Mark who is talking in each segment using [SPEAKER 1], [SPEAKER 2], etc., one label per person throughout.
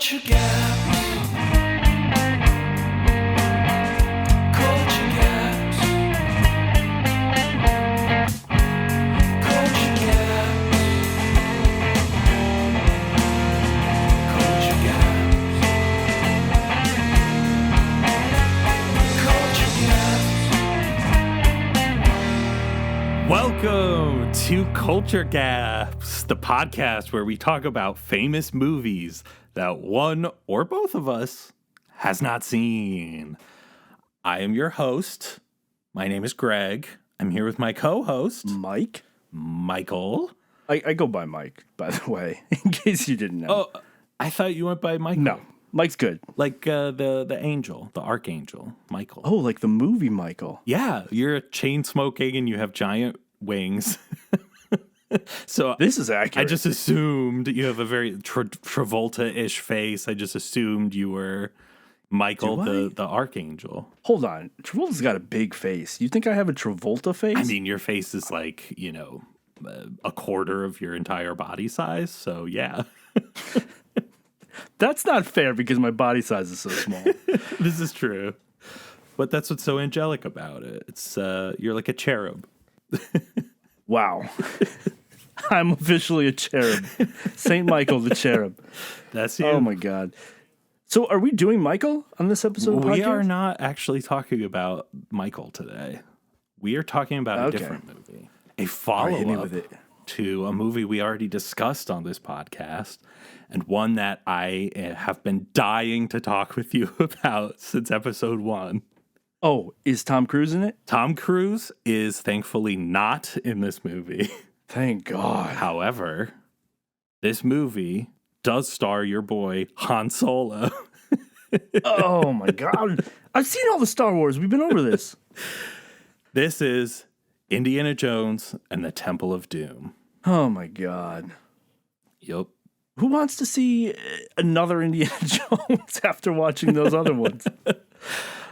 [SPEAKER 1] Culture Gaps. Culture Gaps. Culture Gaps. Culture Gaps. Culture Gaps.
[SPEAKER 2] Welcome to Culture Gaps, the podcast where we talk about famous movies that one or both of us has not seen. I am your host. My name is Gregg. I'm here with my co-host,
[SPEAKER 3] Mike?
[SPEAKER 2] Michael.
[SPEAKER 3] I go by Mike, by the way, in case you didn't know.
[SPEAKER 2] Oh, I thought you went by Michael.
[SPEAKER 3] No, Mike's good.
[SPEAKER 2] Like the angel, the archangel, Michael.
[SPEAKER 3] Oh, like the movie Michael.
[SPEAKER 2] Yeah, you're chain smoking and you have giant wings. So
[SPEAKER 3] This is accurate.
[SPEAKER 2] I just assumed you have a very Travolta-ish face. I just assumed you were Michael, the archangel.
[SPEAKER 3] Hold on. Travolta's got a big face. You think I have a Travolta face?
[SPEAKER 2] I mean, your face is like, a quarter of your entire body size. So, yeah.
[SPEAKER 3] That's not fair because my body size is so small.
[SPEAKER 2] This is true. But that's what's so angelic about it. It's you're like a cherub.
[SPEAKER 3] Wow. I'm officially a cherub. St. Michael the cherub.
[SPEAKER 2] That's you.
[SPEAKER 3] Oh, my God. So are we doing Michael on this episode of the
[SPEAKER 2] We
[SPEAKER 3] podcast?
[SPEAKER 2] are not actually talking about Michael today. We are talking about a
[SPEAKER 3] Okay.
[SPEAKER 2] different movie. A
[SPEAKER 3] right, hit me
[SPEAKER 2] follow-up
[SPEAKER 3] with it.
[SPEAKER 2] to a movie we already discussed on this podcast, and one that I have been dying to talk with you about since episode 1.
[SPEAKER 3] Oh, is Tom Cruise in it?
[SPEAKER 2] Tom Cruise is thankfully not in this movie.
[SPEAKER 3] Thank God.
[SPEAKER 2] However, this movie does star your boy Han Solo.
[SPEAKER 3] Oh, my God. I've seen all the Star Wars. We've been over this.
[SPEAKER 2] This is Indiana Jones and the Temple of Doom.
[SPEAKER 3] Oh, my God.
[SPEAKER 2] Yup.
[SPEAKER 3] Who wants to see another Indiana Jones after watching those other ones?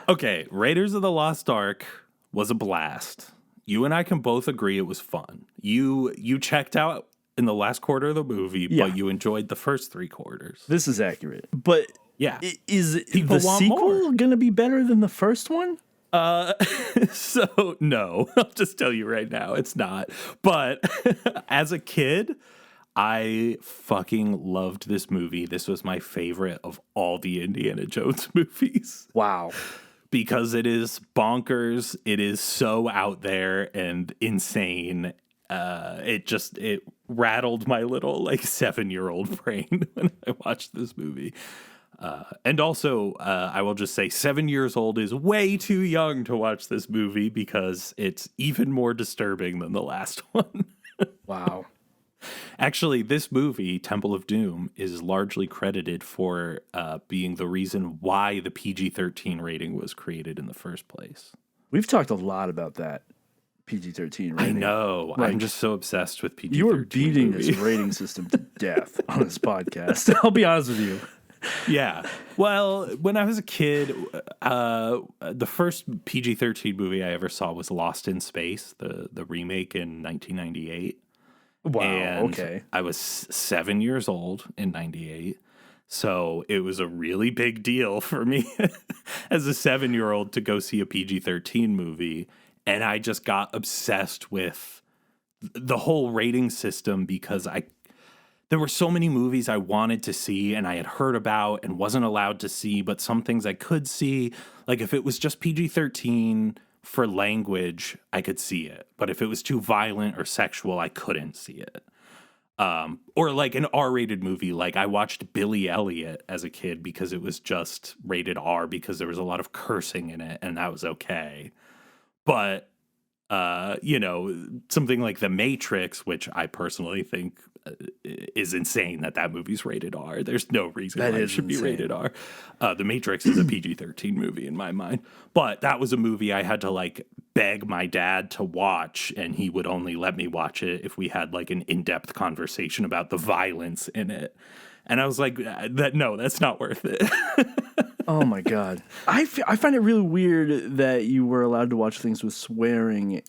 [SPEAKER 2] Okay, Raiders of the Lost Ark was a blast. You and I can both agree it was fun. You checked out in the last quarter of the movie,
[SPEAKER 3] Yeah.
[SPEAKER 2] but you enjoyed the first 3 quarters.
[SPEAKER 3] This is accurate. But
[SPEAKER 2] Yeah.
[SPEAKER 3] is
[SPEAKER 2] People
[SPEAKER 3] the
[SPEAKER 2] want
[SPEAKER 3] sequel
[SPEAKER 2] more.
[SPEAKER 3] going to be better than the first one?
[SPEAKER 2] So no, I'll just tell you right now, it's not. But as a kid, I fucking loved this movie. This was my favorite of all the Indiana Jones movies.
[SPEAKER 3] Wow.
[SPEAKER 2] Because it is bonkers. It is so out there and insane. It rattled my little 7-year-old brain when I watched this movie. And also, I will just say 7 years old is way too young to watch this movie because it's even more disturbing than the last one.
[SPEAKER 3] Wow.
[SPEAKER 2] Actually, this movie, Temple of Doom, is largely credited for being the reason why the PG-13 rating was created in the first place.
[SPEAKER 3] We've talked a lot about that PG-13 rating.
[SPEAKER 2] I know.
[SPEAKER 3] Like,
[SPEAKER 2] I'm just so obsessed with PG-13
[SPEAKER 3] You are beating
[SPEAKER 2] movies.
[SPEAKER 3] this rating system to death on this podcast. I'll be honest with you.
[SPEAKER 2] Yeah. Well, when I was a kid, the first PG-13 movie I ever saw was Lost in Space, the remake in 1998.
[SPEAKER 3] Wow.
[SPEAKER 2] And
[SPEAKER 3] Okay.
[SPEAKER 2] I was 7 years old in 98. So it was a really big deal for me as a 7-year-old to go see a PG-13 movie. And I just got obsessed with the whole rating system because there were so many movies I wanted to see and I had heard about and wasn't allowed to see, but some things I could see. Like if it was just PG-13 for language, I could see it. But if it was too violent or sexual, I couldn't see it. Or like an R-rated movie, like I watched Billy Elliot as a kid because it was just rated R because there was a lot of cursing in it and that was okay. But, something like The Matrix, which I personally think is insane that movie's rated R. There's no reason
[SPEAKER 3] That
[SPEAKER 2] why it
[SPEAKER 3] is
[SPEAKER 2] should be
[SPEAKER 3] insane.
[SPEAKER 2] rated R. The Matrix is a PG-13 movie in my mind. But that was a movie I had to beg my dad to watch, and he would only let me watch it if we had an in-depth conversation about the violence in it. And I was like, no, that's not worth it.
[SPEAKER 3] Oh, my God. I find it really weird that you were allowed to watch things with swearing,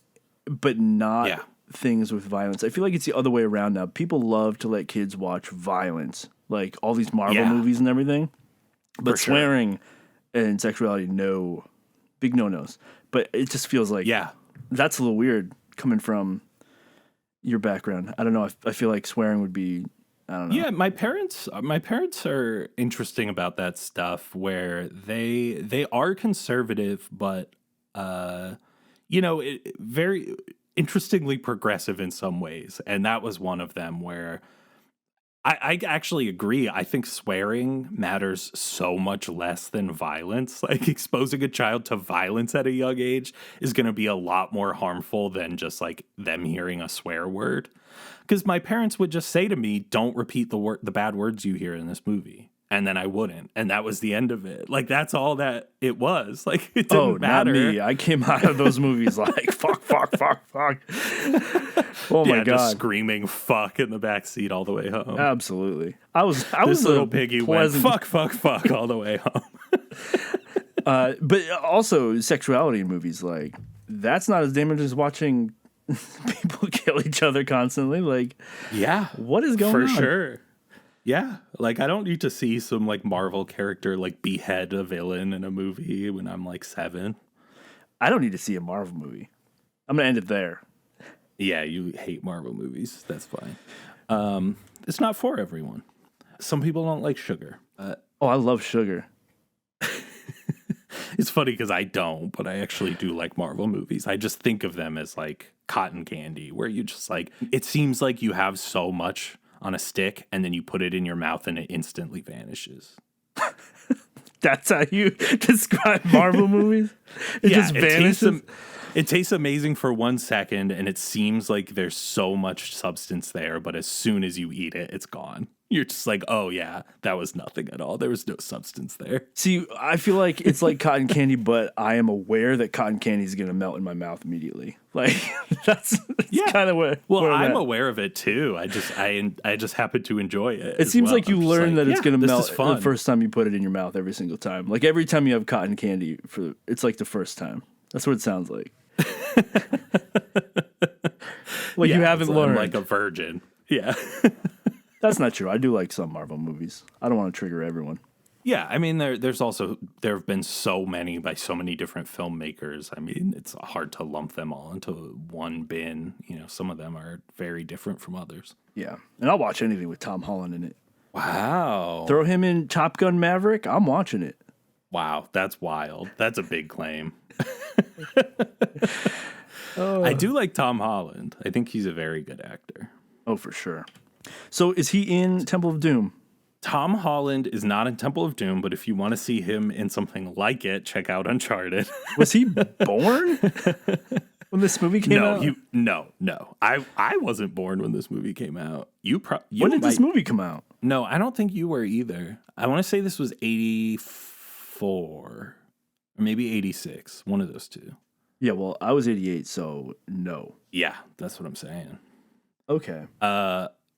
[SPEAKER 3] but not
[SPEAKER 2] Yeah.
[SPEAKER 3] things with violence. I feel like it's the other way around now. People love to let kids watch violence, like all these Marvel movies and everything. But swearing and sexuality, big no-nos. But it just feels like that's a little weird coming from your background. I don't know. I feel like swearing would be, I don't know.
[SPEAKER 2] Yeah, my parents are interesting about that stuff where they are conservative, but very interestingly progressive in some ways. And that was one of them where I actually agree. I think swearing matters so much less than violence. Like exposing a child to violence at a young age is going to be a lot more harmful than just like them hearing a swear word. Because my parents would just say to me, "Don't repeat the bad words you hear in this movie." And then I wouldn't. And that was the end of it. Like, that's all that it was. Like, it didn't matter.
[SPEAKER 3] Not me. I came out of those movies like, fuck. Oh, my God.
[SPEAKER 2] Just screaming fuck in the backseat all the way home.
[SPEAKER 3] Absolutely. I was
[SPEAKER 2] this little piggy pleasant... went fuck all the way home.
[SPEAKER 3] But also, sexuality in movies, like, that's not as damaging as watching people kill each other constantly. Like, what is going on?
[SPEAKER 2] For sure. Yeah, like I don't need to see some like Marvel character like behead a villain in a movie when I'm like 7.
[SPEAKER 3] I don't need to see a Marvel movie. I'm gonna end it there.
[SPEAKER 2] Yeah, you hate Marvel movies. That's fine. It's not for everyone. Some people don't like sugar.
[SPEAKER 3] I love sugar.
[SPEAKER 2] It's funny because I don't, but I actually do like Marvel movies. I just think of them as like cotton candy, where you just like it seems like you have so much on a stick, and then you put it in your mouth, and it instantly vanishes.
[SPEAKER 3] That's how you describe Marvel movies? It just vanishes?
[SPEAKER 2] It tastes amazing for 1 second, and it seems like there's so much substance there, but as soon as you eat it, it's gone. You're just like, oh, yeah, that was nothing at all. There was no substance there.
[SPEAKER 3] See, I feel like it's like cotton candy, but I am aware that cotton candy is going to melt in my mouth immediately. Like, that's kind of where
[SPEAKER 2] I'm aware of it, too. I just happen to enjoy it.
[SPEAKER 3] It seems like you learn that it's going to melt the first time you put it in your mouth every single time. Like, every time you have cotton candy, it's like the first time. That's what it sounds like. Like you haven't learned.
[SPEAKER 2] Like a virgin. Yeah.
[SPEAKER 3] That's not true. I do like some Marvel movies. I don't want to trigger everyone.
[SPEAKER 2] Yeah, I mean, there have been so many by so many different filmmakers. I mean, it's hard to lump them all into one bin. You know, some of them are very different from others.
[SPEAKER 3] Yeah, and I'll watch anything with Tom Holland in it.
[SPEAKER 2] Wow.
[SPEAKER 3] Throw him in Top Gun Maverick, I'm watching it.
[SPEAKER 2] Wow, that's wild. That's a big claim. I do like Tom Holland. I think he's a very good actor.
[SPEAKER 3] Oh, for sure. So is he in Temple of Doom?
[SPEAKER 2] Tom Holland is not in Temple of Doom, but if you want to see him in something like it, check out Uncharted.
[SPEAKER 3] Was he born when this movie came out?
[SPEAKER 2] No. I wasn't born when this movie came out.
[SPEAKER 3] When did this movie come out?
[SPEAKER 2] No, I don't think you were either. I want to say this was 84 or maybe 86, one of those two.
[SPEAKER 3] Yeah, well, I was 88, so no.
[SPEAKER 2] Yeah, that's what I'm saying.
[SPEAKER 3] Okay.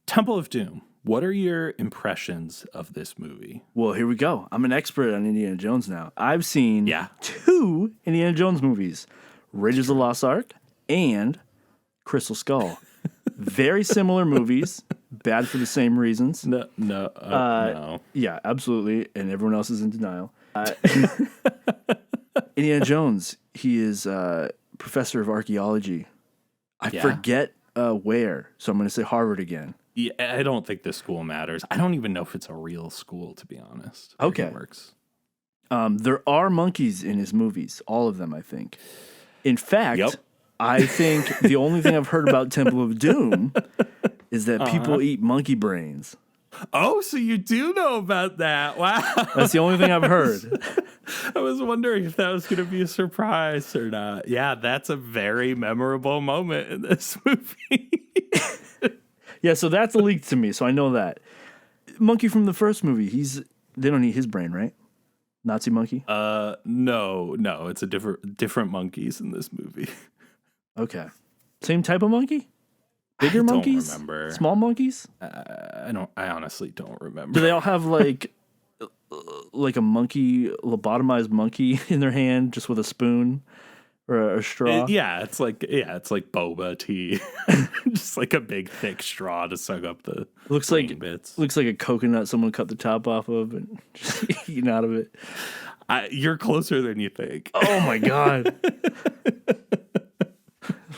[SPEAKER 2] Temple of Doom. What are your impressions of this movie?
[SPEAKER 3] Well, here we go. I'm an expert on Indiana Jones now. I've seen 2 Indiana Jones movies, Raiders of the Lost Ark and Crystal Skull. Very similar movies, bad for the same reasons.
[SPEAKER 2] No.
[SPEAKER 3] Yeah, absolutely, and everyone else is in denial. Indiana Jones, he is professor of archaeology. I forget where, so I'm going to say Harvard again.
[SPEAKER 2] Yeah, I don't think this school matters. I don't even know if it's a real school, to be honest.
[SPEAKER 3] Okay.
[SPEAKER 2] It works.
[SPEAKER 3] There are monkeys in his movies, all of them, I think. In fact, I think the only thing I've heard about Temple of Doom is that people eat monkey brains.
[SPEAKER 2] Oh, so you do know about that. Wow.
[SPEAKER 3] That's the only thing I've heard.
[SPEAKER 2] I was wondering if that was going to be a surprise or not. Yeah, that's a very memorable moment in this movie.
[SPEAKER 3] Yeah, so that's leaked to me, so I know that. Monkey from the first movie, they don't eat his brain, right? Nazi monkey?
[SPEAKER 2] No, it's a different monkeys in this movie.
[SPEAKER 3] Okay. Same type of monkey? Bigger monkeys?
[SPEAKER 2] I don't remember.
[SPEAKER 3] Small monkeys?
[SPEAKER 2] I honestly don't remember.
[SPEAKER 3] Do they all have like a monkey, lobotomized monkey in their hand just with a spoon? or a straw.
[SPEAKER 2] It's like boba tea, just like a big thick straw to suck up the
[SPEAKER 3] Looks
[SPEAKER 2] green
[SPEAKER 3] like
[SPEAKER 2] bits.
[SPEAKER 3] looks like a coconut someone cut the top off of and just eating out of it.
[SPEAKER 2] You're closer than you think.
[SPEAKER 3] Oh my god!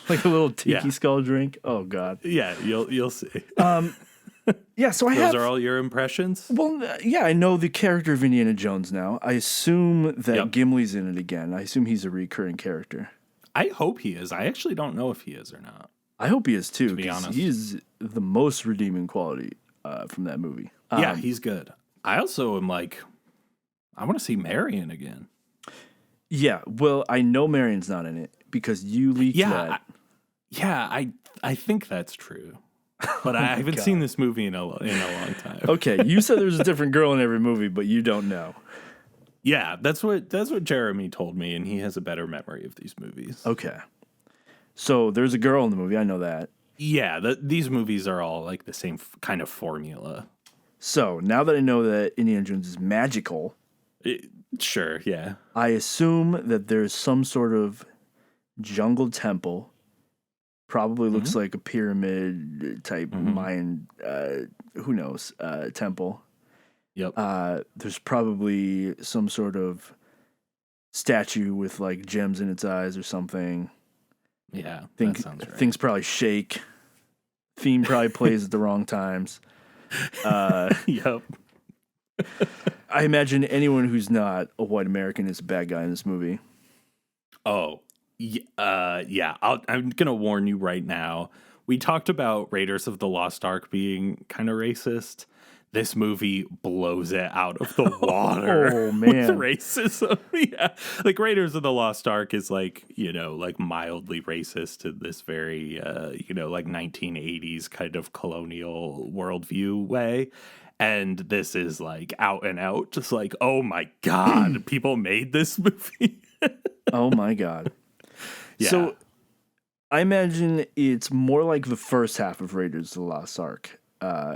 [SPEAKER 3] Like a little tiki skull drink. Oh god.
[SPEAKER 2] Yeah, you'll see.
[SPEAKER 3] Yeah, so
[SPEAKER 2] Those are all your impressions?
[SPEAKER 3] Well, yeah, I know the character of Indiana Jones now. I assume that
[SPEAKER 2] Yep.
[SPEAKER 3] Gimli's in it again. I assume he's a recurring character.
[SPEAKER 2] I hope he is. I actually don't know if he is or not.
[SPEAKER 3] I hope he is too.
[SPEAKER 2] To be
[SPEAKER 3] 'Cause
[SPEAKER 2] honest.
[SPEAKER 3] he is the most redeeming quality from that movie.
[SPEAKER 2] Yeah, he's good. I also am like, I want to see Marion again.
[SPEAKER 3] Yeah, well, I know Marion's not in it because you leaked that.
[SPEAKER 2] I think that's true. But I haven't seen this movie in a long time.
[SPEAKER 3] Okay, you said there's a different girl in every movie, but you don't know.
[SPEAKER 2] Yeah, that's what Jeremy told me, and he has a better memory of these movies.
[SPEAKER 3] Okay. So there's a girl in the movie, I know that.
[SPEAKER 2] Yeah, these movies are all like the same kind of formula.
[SPEAKER 3] So now that I know that Indiana Jones is magical,
[SPEAKER 2] Sure, yeah.
[SPEAKER 3] I assume that there's some sort of jungle temple. Probably looks like a pyramid type Mayan, who knows, temple.
[SPEAKER 2] Yep.
[SPEAKER 3] There's probably some sort of statue with like gems in its eyes or something.
[SPEAKER 2] Yeah, that sounds right.
[SPEAKER 3] Things probably shake. Theme probably plays at the wrong times.
[SPEAKER 2] Yep.
[SPEAKER 3] I imagine anyone who's not a white American is a bad guy in this movie.
[SPEAKER 2] Oh, yeah. I'm going to warn you right now. We talked about Raiders of the Lost Ark being kind of racist. This movie blows it out of the water.
[SPEAKER 3] Oh, man.
[SPEAKER 2] With racism. Yeah. Like Raiders of the Lost Ark is like, like mildly racist to this very, like 1980s kind of colonial worldview way. And this is like out and out, just like, oh my God, people made this movie.
[SPEAKER 3] Oh my God.
[SPEAKER 2] Yeah.
[SPEAKER 3] So I imagine it's more like the first half of Raiders of the Lost Ark,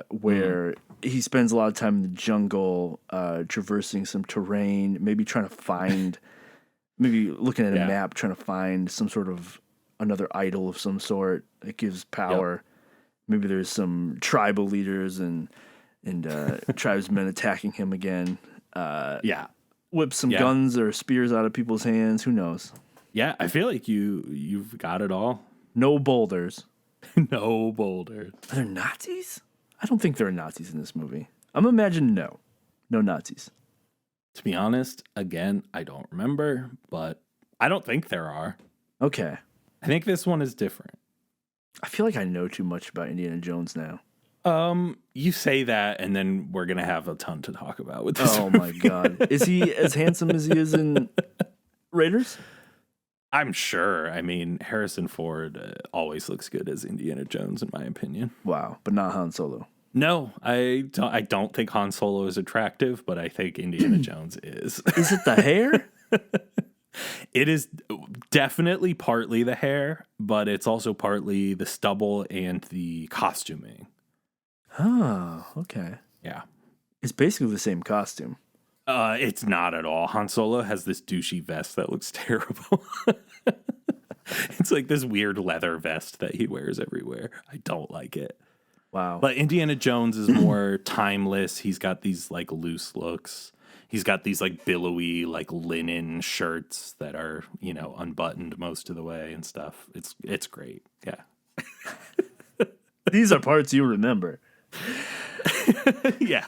[SPEAKER 3] where he spends a lot of time in the jungle, traversing some terrain, maybe trying to find, maybe looking at a map, trying to find some sort of another idol of some sort that gives power. Yep. Maybe there's some tribal leaders and tribesmen attacking him again. Whip some guns or spears out of people's hands. Who knows?
[SPEAKER 2] Yeah, I feel like you've got it all.
[SPEAKER 3] No boulders.
[SPEAKER 2] No boulders.
[SPEAKER 3] Are there Nazis? I don't think there are Nazis in this movie. I'm imagining no Nazis.
[SPEAKER 2] To be honest, again, I don't remember, but I don't think there are.
[SPEAKER 3] Okay.
[SPEAKER 2] I think this one is different.
[SPEAKER 3] I feel like I know too much about Indiana Jones now.
[SPEAKER 2] You say that, and then we're gonna have a ton to talk about with this.
[SPEAKER 3] Oh my God, is he as handsome as he is in Raiders?
[SPEAKER 2] I'm sure. I mean, Harrison Ford always looks good as Indiana Jones, in my opinion.
[SPEAKER 3] Wow, but not Han Solo.
[SPEAKER 2] No, I don't think Han Solo is attractive, but I think Indiana Jones is.
[SPEAKER 3] Is it the hair?
[SPEAKER 2] It is definitely partly the hair, but it's also partly the stubble and the costuming.
[SPEAKER 3] Oh, okay.
[SPEAKER 2] Yeah.
[SPEAKER 3] It's basically the same costume.
[SPEAKER 2] It's not at all. Han Solo has this douchey vest that looks terrible. It's like this weird leather vest that he wears everywhere. I don't like it.
[SPEAKER 3] Wow.
[SPEAKER 2] But Indiana Jones is more timeless. He's got these like loose looks. He's got these like billowy like linen shirts that are, unbuttoned most of the way and stuff. It's great. Yeah.
[SPEAKER 3] These are parts you remember.
[SPEAKER 2] Yeah.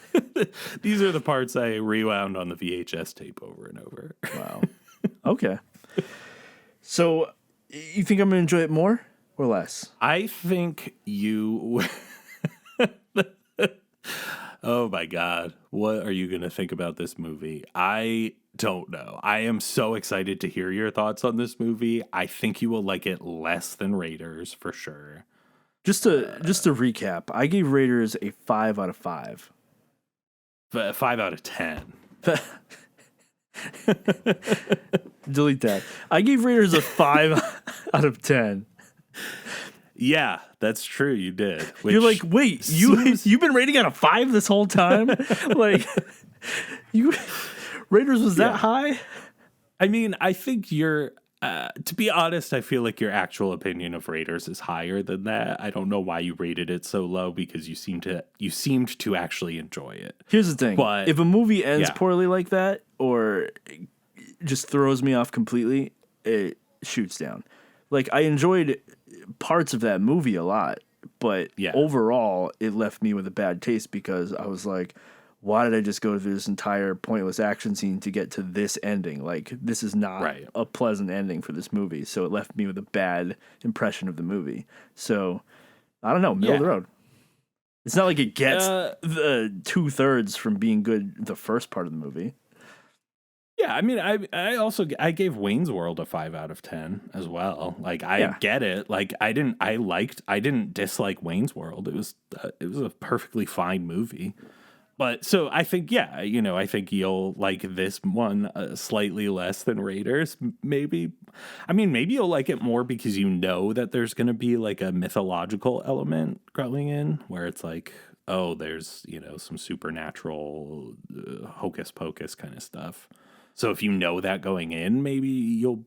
[SPEAKER 2] These are the parts I rewound on the VHS tape over and over.
[SPEAKER 3] Wow. Okay. So you think I'm going to enjoy it more or less?
[SPEAKER 2] I think you... Oh my God. What are you going to think about this movie? I don't know. I am so excited to hear your thoughts on this movie. I think you will like it less than Raiders for sure.
[SPEAKER 3] Just to recap, I gave Raiders a 5 out of 5.
[SPEAKER 2] 5 out of 10.
[SPEAKER 3] Delete that. I gave Raiders a 5 out of 10.
[SPEAKER 2] Yeah, that's true. You did.
[SPEAKER 3] You're like, wait, you've been rating out of 5 this whole time? Like, Raiders was that high?
[SPEAKER 2] I mean, I think To be honest, I feel like your actual opinion of Raiders is higher than that. I don't know why you rated it so low because you seemed to actually enjoy it.
[SPEAKER 3] Here's the thing.
[SPEAKER 2] But
[SPEAKER 3] if a movie ends
[SPEAKER 2] yeah.
[SPEAKER 3] poorly like that or just throws me off completely, it shoots down. Like, I enjoyed parts of that movie a lot, but overall, it left me with a bad taste because I was like, why did I just go through this entire pointless action scene to get to this ending? Like, this is not a pleasant ending for this movie. So it left me with a bad impression of the movie. So, I don't know, middle of the road. It's not like it gets the 2/3 from being good the first part of the movie.
[SPEAKER 2] Yeah, I mean, I gave Wayne's World a 5 out of 10 as well. Like, I get it. Like, I didn't dislike Wayne's World. It was a perfectly fine movie. But so I think, I think you'll like this one slightly less than Raiders. Maybe. I mean, maybe you'll like it more because you know that there's going to be like a mythological element growing in where it's like, oh, there's, some supernatural hocus pocus kind of stuff. So if you know that going in, maybe you'll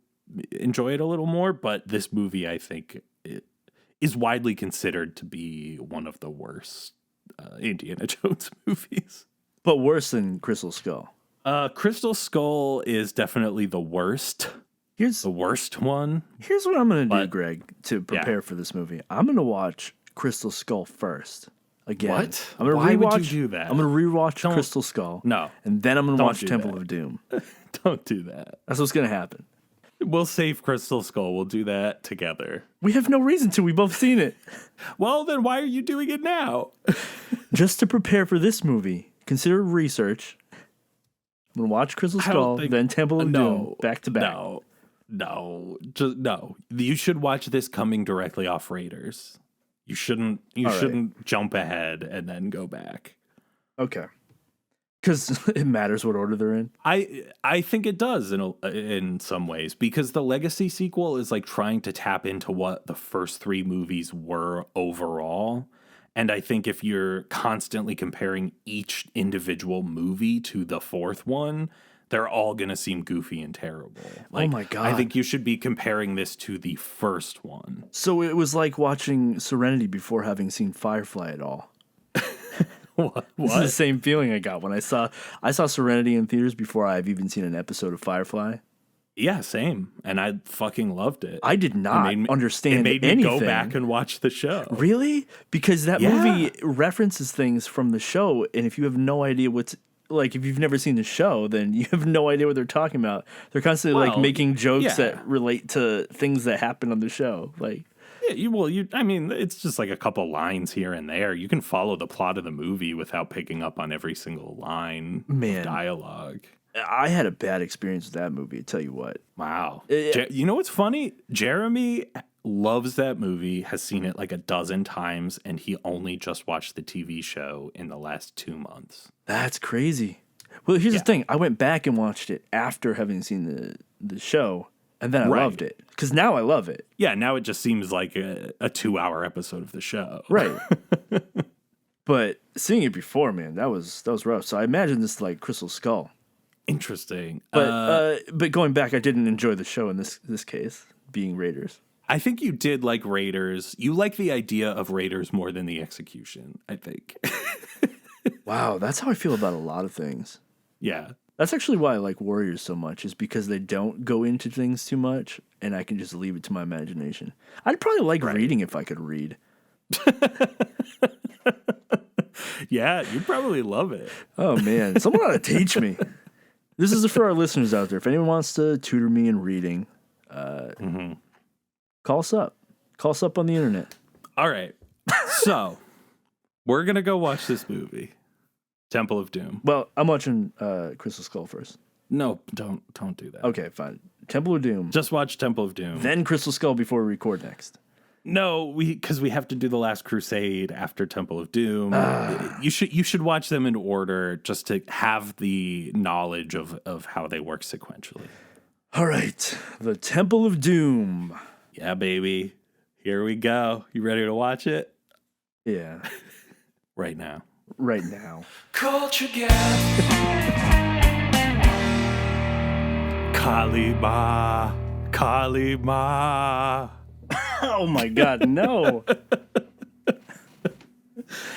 [SPEAKER 2] enjoy it a little more. But this movie, I think, is widely considered to be one of the worst Indiana Jones movies.
[SPEAKER 3] But worse than Crystal Skull.
[SPEAKER 2] Crystal Skull is definitely the worst.
[SPEAKER 3] Here's
[SPEAKER 2] the worst one.
[SPEAKER 3] Here's what I'm going to do, Greg, to prepare for this movie. I'm going to watch Crystal Skull first. Again.
[SPEAKER 2] What?
[SPEAKER 3] I'm gonna
[SPEAKER 2] Why
[SPEAKER 3] rewatch,
[SPEAKER 2] would you do that?
[SPEAKER 3] I'm going to rewatch Crystal Skull.
[SPEAKER 2] No.
[SPEAKER 3] And then I'm going to watch Temple of Doom.
[SPEAKER 2] Don't do that.
[SPEAKER 3] That's what's going to happen.
[SPEAKER 2] We'll save Crystal Skull. We'll do that together.
[SPEAKER 3] We have no reason to. We've both seen it.
[SPEAKER 2] Well, then why are you doing it now?
[SPEAKER 3] Just to prepare for this movie. Consider research. I'm going to watch Crystal Skull, then Temple of Doom, back to back.
[SPEAKER 2] No. You should watch this coming directly off Raiders. You shouldn't jump ahead and then go back.
[SPEAKER 3] Okay. Because it matters what order they're in.
[SPEAKER 2] I think it does in some ways because the Legacy sequel is like trying to tap into what the first 3 movies were overall. And I think if you're constantly comparing each individual movie to the 4th one, they're all going to seem goofy and terrible. Like,
[SPEAKER 3] oh my God.
[SPEAKER 2] I think you should be comparing this to the first one.
[SPEAKER 3] So it was like watching Serenity before having seen Firefly at all.
[SPEAKER 2] What?
[SPEAKER 3] This is the same feeling I got when I saw Serenity in theaters before I've even seen an episode of Firefly.
[SPEAKER 2] Yeah, same. And I fucking loved it.
[SPEAKER 3] I did not understand anything.
[SPEAKER 2] It made me go back and watch the show.
[SPEAKER 3] Really? Because that movie references things from the show, and if you have no idea if you've never seen the show, then you have no idea what they're talking about. They're constantly making jokes that relate to things that happen on the show. Like,
[SPEAKER 2] it's just like a couple lines here and there. You can follow the plot of the movie without picking up on every single line of dialogue.
[SPEAKER 3] I had a bad experience with that movie, I tell you what.
[SPEAKER 2] Wow. You know what's funny? Jeremy loves that movie, has seen it like a dozen times, and he only just watched the TV show in the last 2 months.
[SPEAKER 3] That's crazy. Well, here's the thing. I went back and watched it after having seen the show, and then I loved it. Because now I love it.
[SPEAKER 2] Yeah, now it just seems like a 2-hour episode of the show.
[SPEAKER 3] Right. But seeing it before, man, that was rough. So I imagine this like Crystal Skull.
[SPEAKER 2] Interesting.
[SPEAKER 3] But going back, I didn't enjoy the show in this case, being Raiders.
[SPEAKER 2] I think you did like Raiders. You like the idea of Raiders more than the execution, I think.
[SPEAKER 3] Wow, that's how I feel about a lot of things.
[SPEAKER 2] Yeah.
[SPEAKER 3] That's actually why I like Warriors so much, is because they don't go into things too much, and I can just leave it to my imagination. I'd probably like reading if I could read.
[SPEAKER 2] Yeah, you'd probably love it.
[SPEAKER 3] Oh, man. Someone ought to teach me. This is for our listeners out there. If anyone wants to tutor me in reading, call us up. Call us up on the internet.
[SPEAKER 2] All right. So, we're going to go watch this movie, Temple of Doom.
[SPEAKER 3] Well, I'm watching Crystal Skull first.
[SPEAKER 2] No, don't do that.
[SPEAKER 3] Okay, fine. Temple of Doom.
[SPEAKER 2] Just watch Temple of Doom.
[SPEAKER 3] Then Crystal Skull before we record next.
[SPEAKER 2] No, because we have to do the Last Crusade after Temple of Doom. You should watch them in order just to have the knowledge of how they work sequentially.
[SPEAKER 3] All right, the Temple of Doom.
[SPEAKER 2] Yeah, baby. Here we go. You ready to watch it?
[SPEAKER 3] Yeah.
[SPEAKER 2] Right now.
[SPEAKER 3] Right now.
[SPEAKER 1] Culture Gap.
[SPEAKER 2] Kalima. Kali Ma.
[SPEAKER 3] Oh my God, no.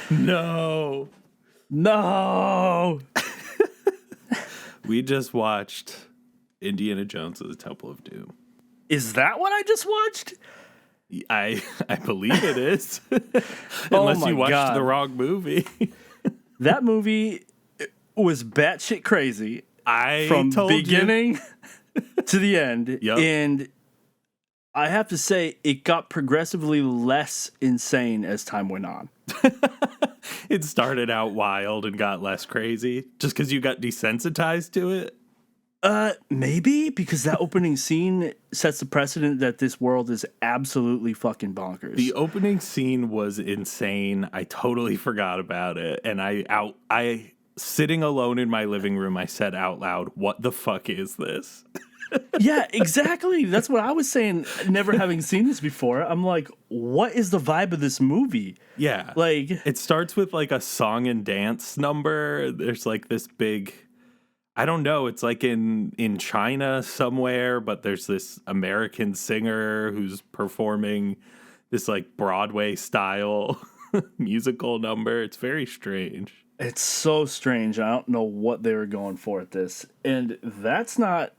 [SPEAKER 2] No.
[SPEAKER 3] No.
[SPEAKER 2] We just watched Indiana Jones and the Temple of Doom.
[SPEAKER 3] Is that what I just watched?
[SPEAKER 2] I believe it is.
[SPEAKER 3] Oh
[SPEAKER 2] Unless
[SPEAKER 3] my
[SPEAKER 2] you watched
[SPEAKER 3] God.
[SPEAKER 2] the wrong movie.
[SPEAKER 3] That movie was batshit crazy from
[SPEAKER 2] told
[SPEAKER 3] beginning to the end.
[SPEAKER 2] Yep.
[SPEAKER 3] And I have to say, it got progressively less insane as time went on.
[SPEAKER 2] It started out wild and got less crazy just because you got desensitized to it.
[SPEAKER 3] Maybe because that opening scene sets the precedent that this world is absolutely fucking bonkers.
[SPEAKER 2] The opening scene was insane. I totally forgot about it. And I sitting alone in my living room, I said out loud, "What the fuck is this?"
[SPEAKER 3] Yeah, exactly. That's what I was saying. Never having seen this before, I'm like, what is the vibe of this movie?
[SPEAKER 2] Yeah.
[SPEAKER 3] Like,
[SPEAKER 2] it starts with like a song and dance number. There's like this big, I don't know, it's like in China somewhere, but there's this American singer who's performing this like Broadway style musical number. It's very strange.
[SPEAKER 3] it's so strange. I don't know what they were going for at this. And that's not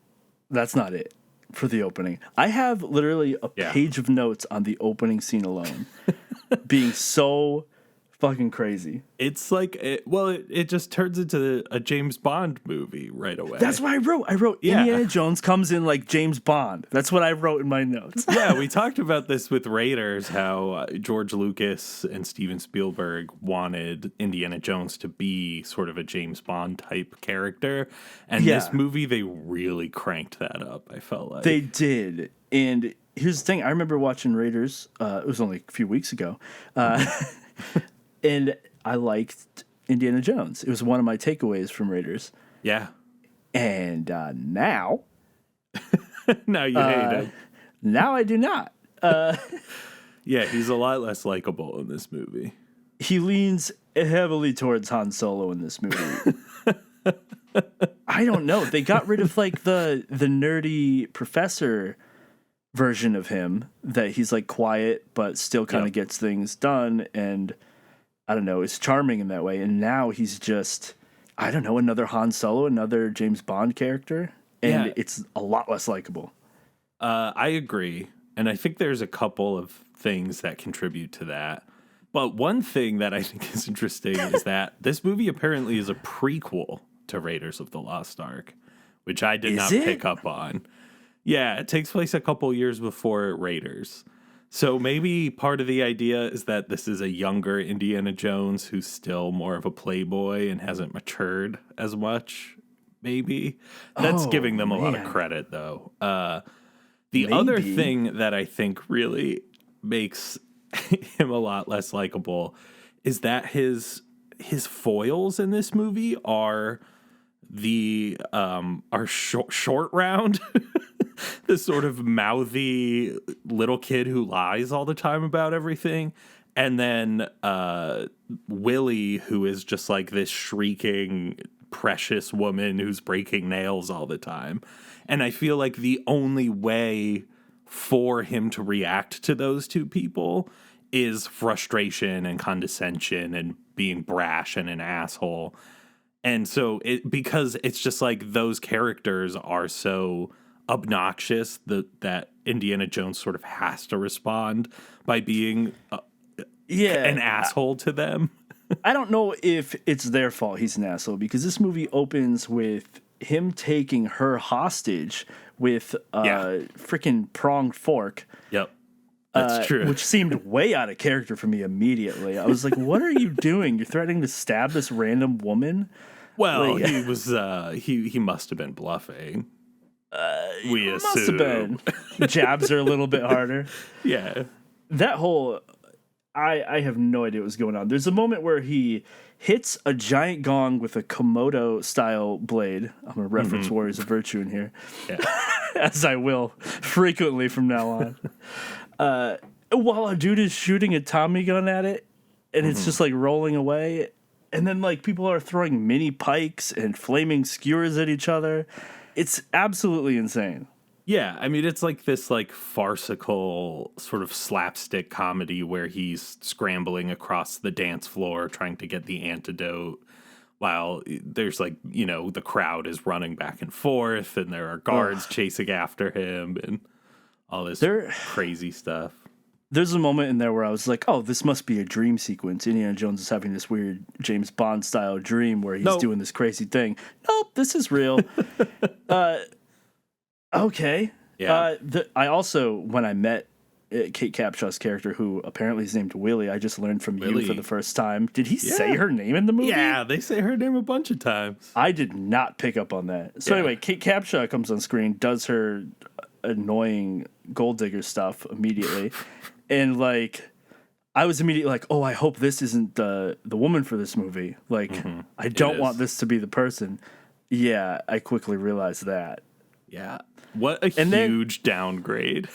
[SPEAKER 3] it for the opening. I have literally a page of notes on the opening scene alone being so fucking crazy.
[SPEAKER 2] It's like, it just turns into a James Bond movie right away.
[SPEAKER 3] That's what I wrote. Indiana Jones comes in like James Bond. That's what I wrote in my notes.
[SPEAKER 2] Yeah, we talked about this with Raiders, how George Lucas and Steven Spielberg wanted Indiana Jones to be sort of a James Bond type character. And this movie, they really cranked that up, I felt like.
[SPEAKER 3] They did. And here's the thing. I remember watching Raiders. It was only a few weeks ago. And I liked Indiana Jones. It was one of my takeaways from Raiders.
[SPEAKER 2] Yeah.
[SPEAKER 3] And now...
[SPEAKER 2] Now you hate him.
[SPEAKER 3] Now I do not.
[SPEAKER 2] Yeah, he's a lot less likable in this movie.
[SPEAKER 3] He leans heavily towards Han Solo in this movie. I don't know. They got rid of like the nerdy professor version of him that he's like quiet but still kind of gets things done, and I don't know, is charming in that way. And now he's just, I don't know, another Han Solo, another James Bond character, and it's a lot less likable.
[SPEAKER 2] I agree. And I think there's a couple of things that contribute to that. But one thing that I think is interesting is that this movie apparently is a prequel to Raiders of the Lost Ark, which I did not pick up on. Yeah, it takes place a couple years before Raiders. So maybe part of the idea is that this is a younger Indiana Jones who's still more of a playboy and hasn't matured as much, maybe. That's giving them a lot of credit, though. The other thing that I think really makes him a lot less likable is that his foils in this movie are short round. This sort of mouthy little kid who lies all the time about everything. And then Willie, who is just like this shrieking, precious woman who's breaking nails all the time. And I feel like the only way for him to react to those two people is frustration and condescension and being brash and an asshole. And so because it's just like those characters are so obnoxious that Indiana Jones sort of has to respond by being an asshole to them.
[SPEAKER 3] I don't know if it's their fault he's an asshole, because this movie opens with him taking her hostage with a freaking pronged fork.
[SPEAKER 2] Yep. That's true.
[SPEAKER 3] Which seemed way out of character for me immediately. I was like, what are you doing? You're threatening to stab this random woman?
[SPEAKER 2] Well, he was he must have been bluffing. We assume.
[SPEAKER 3] Must have been. Jabs are a little bit harder.
[SPEAKER 2] Yeah.
[SPEAKER 3] That whole... I have no idea what's going on. There's a moment where he hits a giant gong with a Komodo-style blade. I'm going to reference Warriors of Virtue in here.
[SPEAKER 2] Yeah.
[SPEAKER 3] As I will frequently from now on. While a dude is shooting a Tommy gun at it, and it's just like rolling away. And then like people are throwing mini pikes and flaming skewers at each other. It's absolutely insane.
[SPEAKER 2] Yeah, I mean, it's like this like farcical sort of slapstick comedy where he's scrambling across the dance floor trying to get the antidote while there's like, the crowd is running back and forth and there are guards chasing after him and all this crazy stuff.
[SPEAKER 3] There's a moment in there where I was like, oh, this must be a dream sequence. Indiana Jones is having this weird James Bond style dream where he's doing this crazy thing. Nope, this is real. Okay.
[SPEAKER 2] Yeah.
[SPEAKER 3] I also, when I met Kate Capshaw's character, who apparently is named Willie, I just learned from you for the first time. Did he say her name in the movie?
[SPEAKER 2] Yeah, they say her name a bunch of times.
[SPEAKER 3] I did not pick up on that. So anyway, Kate Capshaw comes on screen, does her annoying gold digger stuff immediately. And like, I was immediately like, oh, I hope this isn't the woman for this movie. Like, I don't want this to be the person. Yeah, I quickly realized that.
[SPEAKER 2] Yeah. What a huge downgrade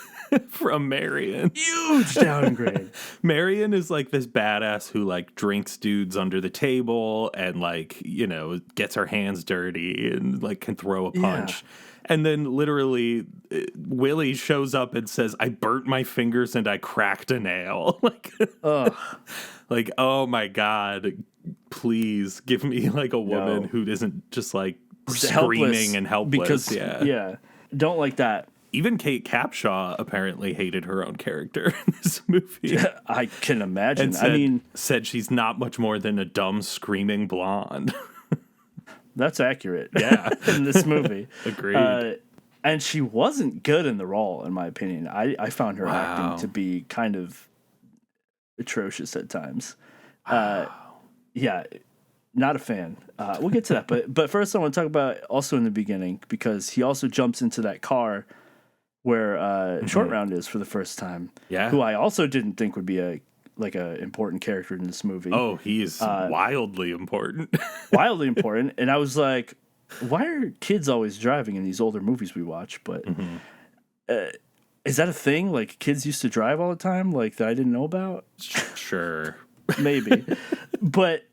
[SPEAKER 2] from Marion.
[SPEAKER 3] Huge downgrade.
[SPEAKER 2] Marion is like this badass who like drinks dudes under the table and like, gets her hands dirty and like can throw a punch. Yeah. And then literally Willie shows up and says, I burnt my fingers and I cracked a nail. Like, oh my God, please give me like a woman who isn't just like screaming and helpless.
[SPEAKER 3] Because, don't like that.
[SPEAKER 2] Even Kate Capshaw apparently hated her own character in this movie.
[SPEAKER 3] Yeah, I can imagine.
[SPEAKER 2] And said she's not much more than a dumb, screaming blonde.
[SPEAKER 3] That's accurate. Yeah, in this movie.
[SPEAKER 2] Agreed.
[SPEAKER 3] And she wasn't good in the role, in my opinion. I found her acting to be kind of atrocious at times. Yeah, not a fan. We'll get to that. But first I want to talk about also in the beginning, because he also jumps into that car where Short Round is for the first time.
[SPEAKER 2] Yeah.
[SPEAKER 3] Who I also didn't think would be a important character in this movie.
[SPEAKER 2] Oh, he is wildly important.
[SPEAKER 3] Wildly important. And I was like, why are kids always driving in these older movies we watch? But is that a thing? Like, kids used to drive all the time, like, that I didn't know about?
[SPEAKER 2] Sure.
[SPEAKER 3] Maybe. But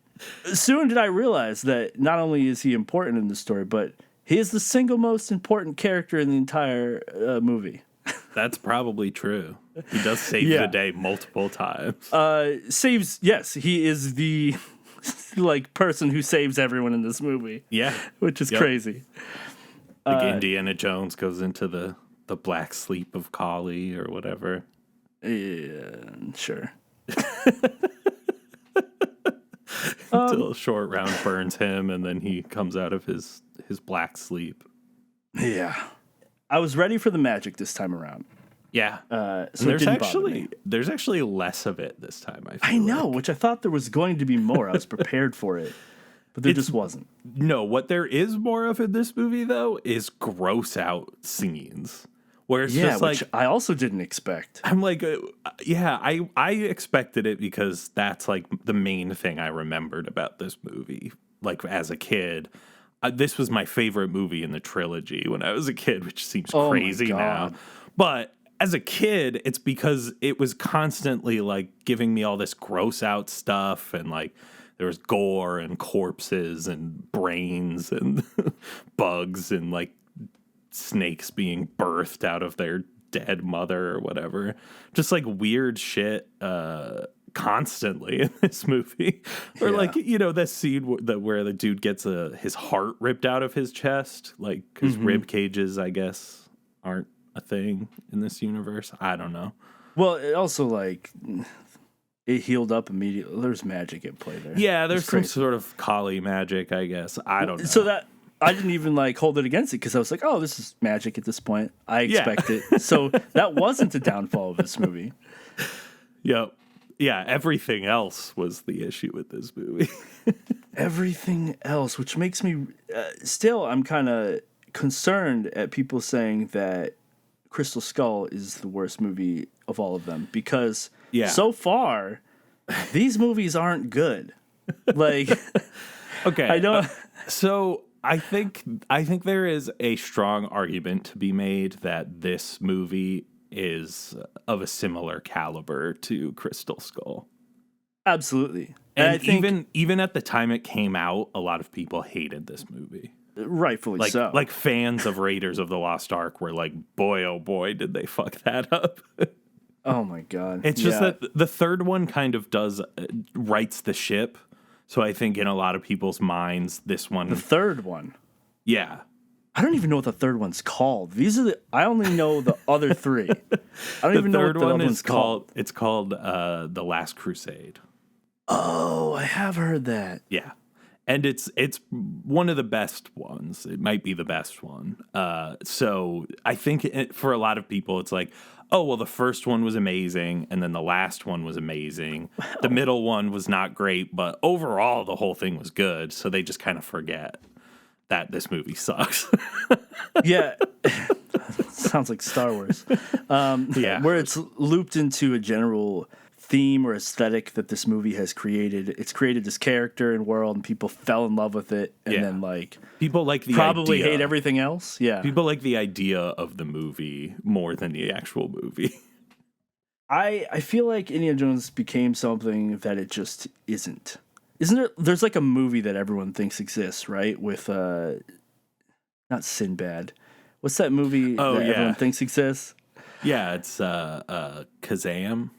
[SPEAKER 3] soon did I realize that not only is he important in the story, but he is the single most important character in the entire movie.
[SPEAKER 2] That's probably true. He does save the day multiple times.
[SPEAKER 3] Yes, he is the like person who saves everyone in this movie.
[SPEAKER 2] Yeah.
[SPEAKER 3] Which is crazy.
[SPEAKER 2] Like Indiana Jones goes into the black sleep of Kali or whatever.
[SPEAKER 3] Yeah, sure.
[SPEAKER 2] Until Short Round burns him and then he comes out of his black sleep.
[SPEAKER 3] I was ready for the magic this time around.
[SPEAKER 2] Yeah.
[SPEAKER 3] So
[SPEAKER 2] there's actually less of it this time,
[SPEAKER 3] I know, which I thought there was going to be more. I was prepared for it. But there just wasn't.
[SPEAKER 2] No, what there is more of in this movie, though, is gross out scenes. Where it's just like,
[SPEAKER 3] which I also didn't expect.
[SPEAKER 2] I'm like, I expected it because that's like the main thing I remembered about this movie. Like as a kid, this was my favorite movie in the trilogy when I was a kid, which seems crazy now. But as a kid, it's because it was constantly like giving me all this gross out stuff and like there was gore and corpses and brains and bugs and like snakes being birthed out of their dead mother or whatever. Just like weird shit constantly in this movie. Or like, that scene where the dude gets his heart ripped out of his chest, like because rib cages, I guess, aren't a thing in this universe. I don't know.
[SPEAKER 3] Well, it also like it healed up immediately. There's magic at play there.
[SPEAKER 2] Yeah, there's some sort of Kali magic, I guess. I don't know.
[SPEAKER 3] So that I didn't even like hold it against it because I was like, oh, this is magic at this point. I expect it. So that wasn't the downfall of this movie.
[SPEAKER 2] Yep. Yeah, everything else was the issue with this movie.
[SPEAKER 3] Everything else, which makes me still, I'm kind of concerned at people saying that Crystal Skull is the worst movie of all of them because so far these movies aren't good. Like,
[SPEAKER 2] okay,
[SPEAKER 3] I don't.
[SPEAKER 2] So I think there is a strong argument to be made that this movie is of a similar caliber to Crystal Skull.
[SPEAKER 3] Absolutely.
[SPEAKER 2] And I think even at the time it came out, a lot of people hated this movie.
[SPEAKER 3] Rightfully
[SPEAKER 2] Like
[SPEAKER 3] so.
[SPEAKER 2] like fans of Raiders of the Lost Ark were like, boy, oh boy, did they fuck that up.
[SPEAKER 3] Oh my god.
[SPEAKER 2] It's just that the third one kind of does rights the ship. So I think in a lot of people's minds, this one,
[SPEAKER 3] the third one.
[SPEAKER 2] yeah,
[SPEAKER 3] I don't even know what the third one's called. I only know the other three. I don't even know what the other one's called.
[SPEAKER 2] It's called The Last Crusade.
[SPEAKER 3] Oh, I have heard that.
[SPEAKER 2] Yeah. And it's one of the best ones. It might be the best one. So I think for a lot of people, it's like, oh, well, the first one was amazing, and then the last one was amazing. The middle one was not great, but overall, the whole thing was good. So they just kind of forget that this movie sucks.
[SPEAKER 3] Yeah. Sounds like Star Wars.
[SPEAKER 2] Yeah.
[SPEAKER 3] Where it's looped into a general theme or aesthetic that this movie has created. It's created this character and world, and people fell in love with it, and then like
[SPEAKER 2] people like the
[SPEAKER 3] probably
[SPEAKER 2] idea.
[SPEAKER 3] hate everything else. Yeah,
[SPEAKER 2] People like the idea of the movie more than the actual movie.
[SPEAKER 3] I feel like Indiana Jones became something that it just isn't. Isn't there? There's like a movie that everyone thinks exists, right? With not Sinbad. What's that movie that everyone thinks exists?
[SPEAKER 2] Yeah, it's Kazam.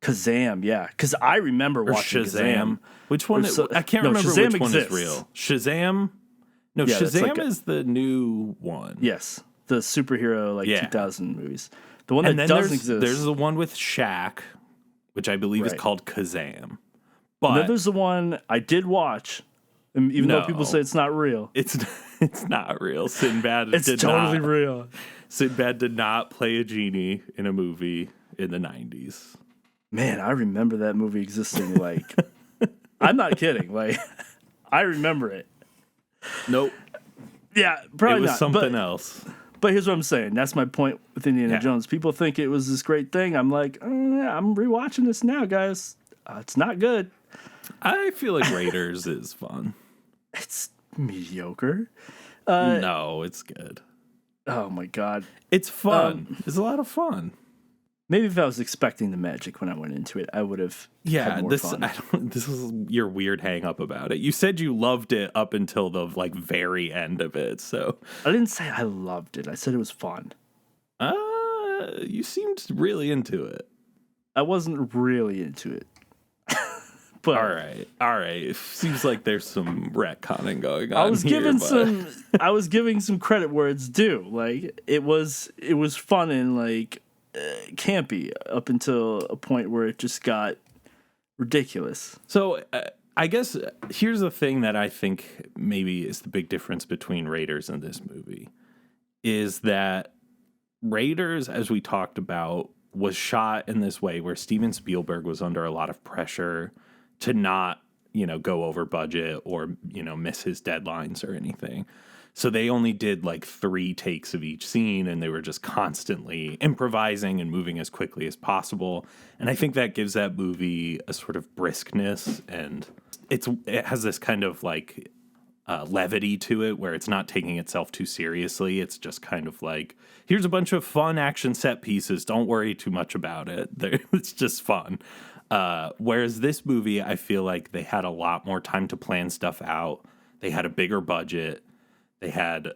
[SPEAKER 3] Kazam, yeah. Because I remember
[SPEAKER 2] Or
[SPEAKER 3] watching
[SPEAKER 2] Shazam. Which one? I can't remember
[SPEAKER 3] Shazam
[SPEAKER 2] which one
[SPEAKER 3] exists.
[SPEAKER 2] is real. Shazam? No,
[SPEAKER 3] Yeah, that's
[SPEAKER 2] Shazam
[SPEAKER 3] like
[SPEAKER 2] is the new one.
[SPEAKER 3] Yes, the superhero 2000 movies. The one
[SPEAKER 2] And
[SPEAKER 3] that
[SPEAKER 2] then
[SPEAKER 3] doesn't exist.
[SPEAKER 2] there's the one with Shaq, which I believe is
[SPEAKER 3] Right.
[SPEAKER 2] called Kazam.
[SPEAKER 3] And
[SPEAKER 2] But
[SPEAKER 3] then there's the one I did watch, even though people
[SPEAKER 2] No.
[SPEAKER 3] say it's not real.
[SPEAKER 2] it's not real. Sinbad
[SPEAKER 3] It's
[SPEAKER 2] did
[SPEAKER 3] totally
[SPEAKER 2] not.
[SPEAKER 3] real.
[SPEAKER 2] Sinbad did not play a genie in a movie in the 90s.
[SPEAKER 3] Man, I remember that movie existing. Like, I'm not kidding. Like, I remember it.
[SPEAKER 2] Nope.
[SPEAKER 3] Yeah, probably
[SPEAKER 2] It was
[SPEAKER 3] not.
[SPEAKER 2] something else.
[SPEAKER 3] But here's what I'm saying. That's my point with Indiana Jones. People think it was this great thing. I'm like, yeah, I'm rewatching this now, guys. It's not good.
[SPEAKER 2] I feel like Raiders is fun.
[SPEAKER 3] It's mediocre.
[SPEAKER 2] No, it's good.
[SPEAKER 3] Oh my god.
[SPEAKER 2] It's fun. It's a lot of fun.
[SPEAKER 3] Maybe if I was expecting the magic when I went into it, I would have had more fun.
[SPEAKER 2] This is your weird hang up about it. You said you loved it up until the very end of it. So
[SPEAKER 3] I didn't say I loved it. I said it was fun.
[SPEAKER 2] you seemed really into it.
[SPEAKER 3] I wasn't really into it. But
[SPEAKER 2] All right. It seems like there's some retconning going on.
[SPEAKER 3] I was
[SPEAKER 2] here, but-
[SPEAKER 3] I was giving some credit where it's due. Like it was fun and like campy up until a point where it just got ridiculous.
[SPEAKER 2] So I guess here's the thing that I think maybe is the big difference between Raiders and this movie is that Raiders, as we talked about, was shot in this way where Steven Spielberg was under a lot of pressure to not, go over budget or, miss his deadlines or anything. So they only did 3 takes of each scene, and they were just constantly improvising and moving as quickly as possible. And I think that gives that movie a sort of briskness, and it has this kind of levity to it where it's not taking itself too seriously. It's just kind of here's a bunch of fun action set pieces. Don't worry too much about it. It's just fun. Whereas this movie, I feel like they had a lot more time to plan stuff out. They had a bigger budget. They had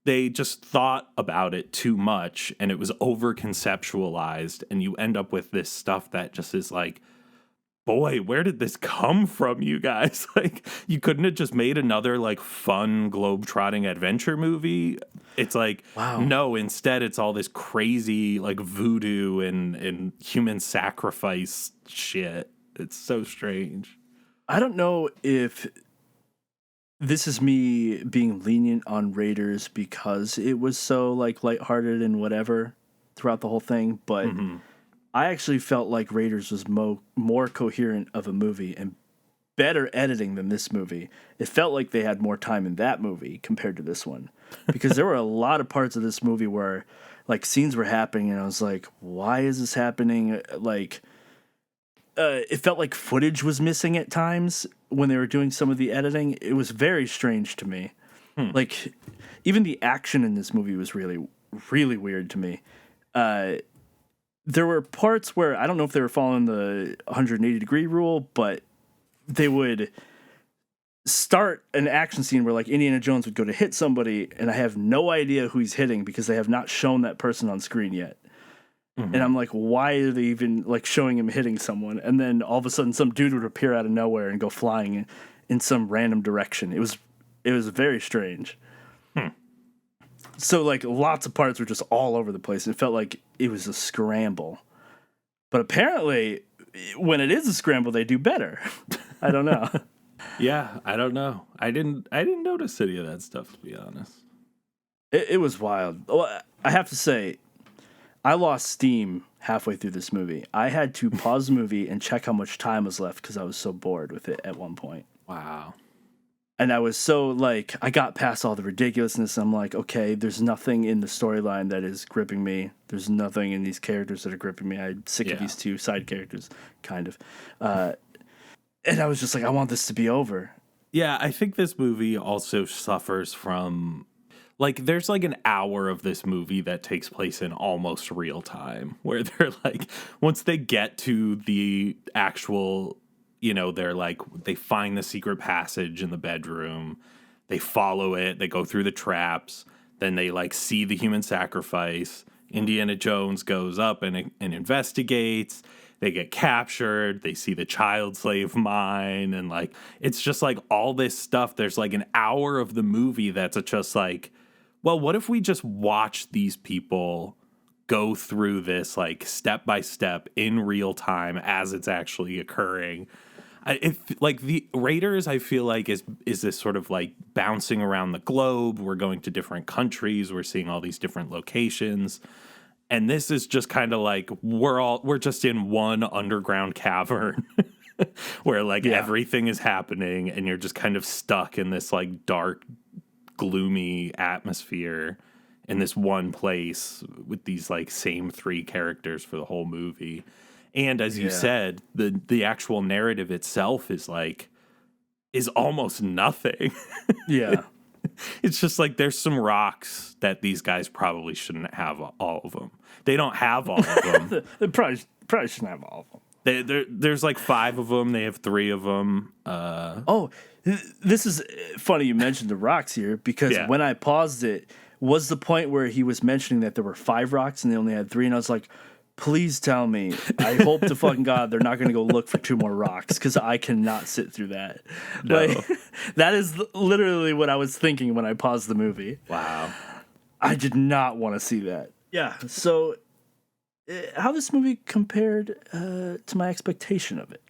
[SPEAKER 2] they just thought about it too much, and it was over conceptualized, and you end up with this stuff that just is boy, where did this come from, you guys? You couldn't have just made another fun globe-trotting adventure movie. It's
[SPEAKER 3] wow.
[SPEAKER 2] No, instead it's all this crazy voodoo and human sacrifice shit. It's so strange.
[SPEAKER 3] I don't know if this is me being lenient on Raiders because it was so lighthearted and whatever throughout the whole thing, but I actually felt like Raiders was more coherent of a movie and better editing than this movie. It felt like they had more time in that movie compared to this one, because there were a lot of parts of this movie where scenes were happening and I was like, why is this happening? It felt like footage was missing at times when they were doing some of the editing. It was very strange to me. Even the action in this movie was really, really weird to me. There were parts where I don't know if they were following the 180-degree rule, but they would start an action scene where like Indiana Jones would go to hit somebody and I have no idea who he's hitting because they have not shown that person on screen yet. And I'm like, why are they even like showing him hitting someone? And then all of a sudden some dude would appear out of nowhere and go flying in some random direction. It was very strange. So like lots of parts were just all over the place. It felt like it was a scramble. But apparently when it is a scramble, they do better. I don't know.
[SPEAKER 2] Yeah, I don't know. I didn't notice any of that stuff, to be honest.
[SPEAKER 3] It was wild. Well, I have to say, I lost steam halfway through this movie. I had to pause the movie and check how much time was left because I was so bored with it at one point.
[SPEAKER 2] Wow.
[SPEAKER 3] And I was so like, I got past all the ridiculousness. I'm like, okay, there's nothing in the storyline that is gripping me. There's nothing in these characters that are gripping me. I'm sick of these two side characters, kind of. And I was just like, I want this to be over.
[SPEAKER 2] Yeah, I think this movie also suffers from, like, there's like an hour of this movie that takes place in almost real time, where they're like, once they get to the actual, you know, they're like, they find the secret passage in the bedroom, they follow it, they go through the traps, then they like see the human sacrifice. Indiana Jones goes up and investigates. They get captured. They see the child slave mine. And like, it's just like all this stuff. There's like an hour of the movie that's just like, well, what if we just watch these people go through this like step by step in real time as it's actually occurring? Like the Raiders, I feel like is this sort of like bouncing around the globe. We're going to different countries. We're seeing all these different locations. And this is just kind of like we're just in one underground cavern where like everything is happening and you're just kind of stuck in this like dark, gloomy atmosphere in this one place with these like same three characters for the whole movie. And as you said, the actual narrative itself is almost nothing.
[SPEAKER 3] Yeah.
[SPEAKER 2] It's just like there's some rocks that these guys probably shouldn't have all of them. They don't have all of them.
[SPEAKER 3] They probably shouldn't have all of them.
[SPEAKER 2] There's like 5 of them. They have 3 of them.
[SPEAKER 3] This is funny you mentioned the rocks here because when I paused it, was the point where he was mentioning that there were 5 rocks and they only had 3, and I was like, please tell me. I hope to fucking God they're not going to go look for 2 more rocks because I cannot sit through that.
[SPEAKER 2] No.
[SPEAKER 3] Like, that is literally what I was thinking when I paused the movie.
[SPEAKER 2] Wow.
[SPEAKER 3] I did not want to see that. Yeah. So, how this movie compared to my expectation of it?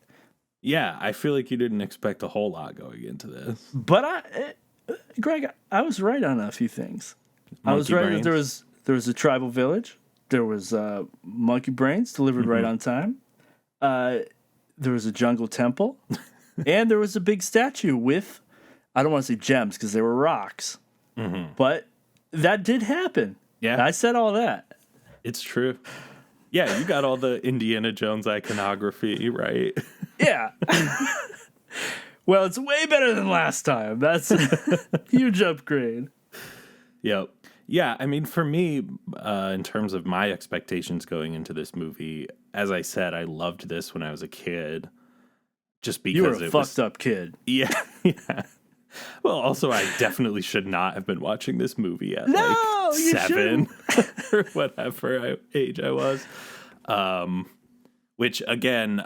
[SPEAKER 2] Yeah, I feel like you didn't expect a whole lot going into this.
[SPEAKER 3] But Greg, I was right on a few things. I was right that there was a tribal village. There was monkey brains delivered right on time. There was a jungle temple. And there was a big statue with, I don't want to say gems because they were rocks. Mm-hmm. But that did happen.
[SPEAKER 2] Yeah.
[SPEAKER 3] I said all that.
[SPEAKER 2] It's true. Yeah, you got all the Indiana Jones iconography, right? Yeah.
[SPEAKER 3] Well, it's way better than last time. That's a huge upgrade.
[SPEAKER 2] Yep. Yeah, I mean, for me, in terms of my expectations going into this movie, as I said, I loved this when I was a kid. Just because
[SPEAKER 3] you were a fucked up kid.
[SPEAKER 2] Yeah, yeah. Well, also, I definitely should not have been watching this movie at 7 or whatever age I was. Which, again,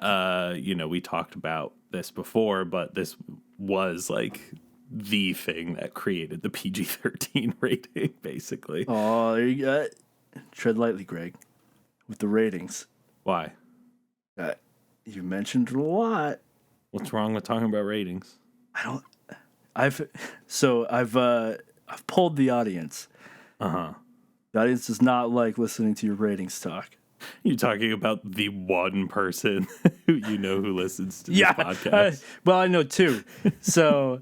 [SPEAKER 2] we talked about this before, but this was like the thing that created the PG-13 rating, basically.
[SPEAKER 3] Oh, there you go. Tread lightly, Greg, with the ratings.
[SPEAKER 2] Why?
[SPEAKER 3] You mentioned a lot.
[SPEAKER 2] What's wrong with talking about ratings?
[SPEAKER 3] I've polled the audience.
[SPEAKER 2] Uh-huh.
[SPEAKER 3] The audience does not like listening to your ratings talk.
[SPEAKER 2] You talking about the one person who who listens to this podcast?
[SPEAKER 3] Well, I know 2. So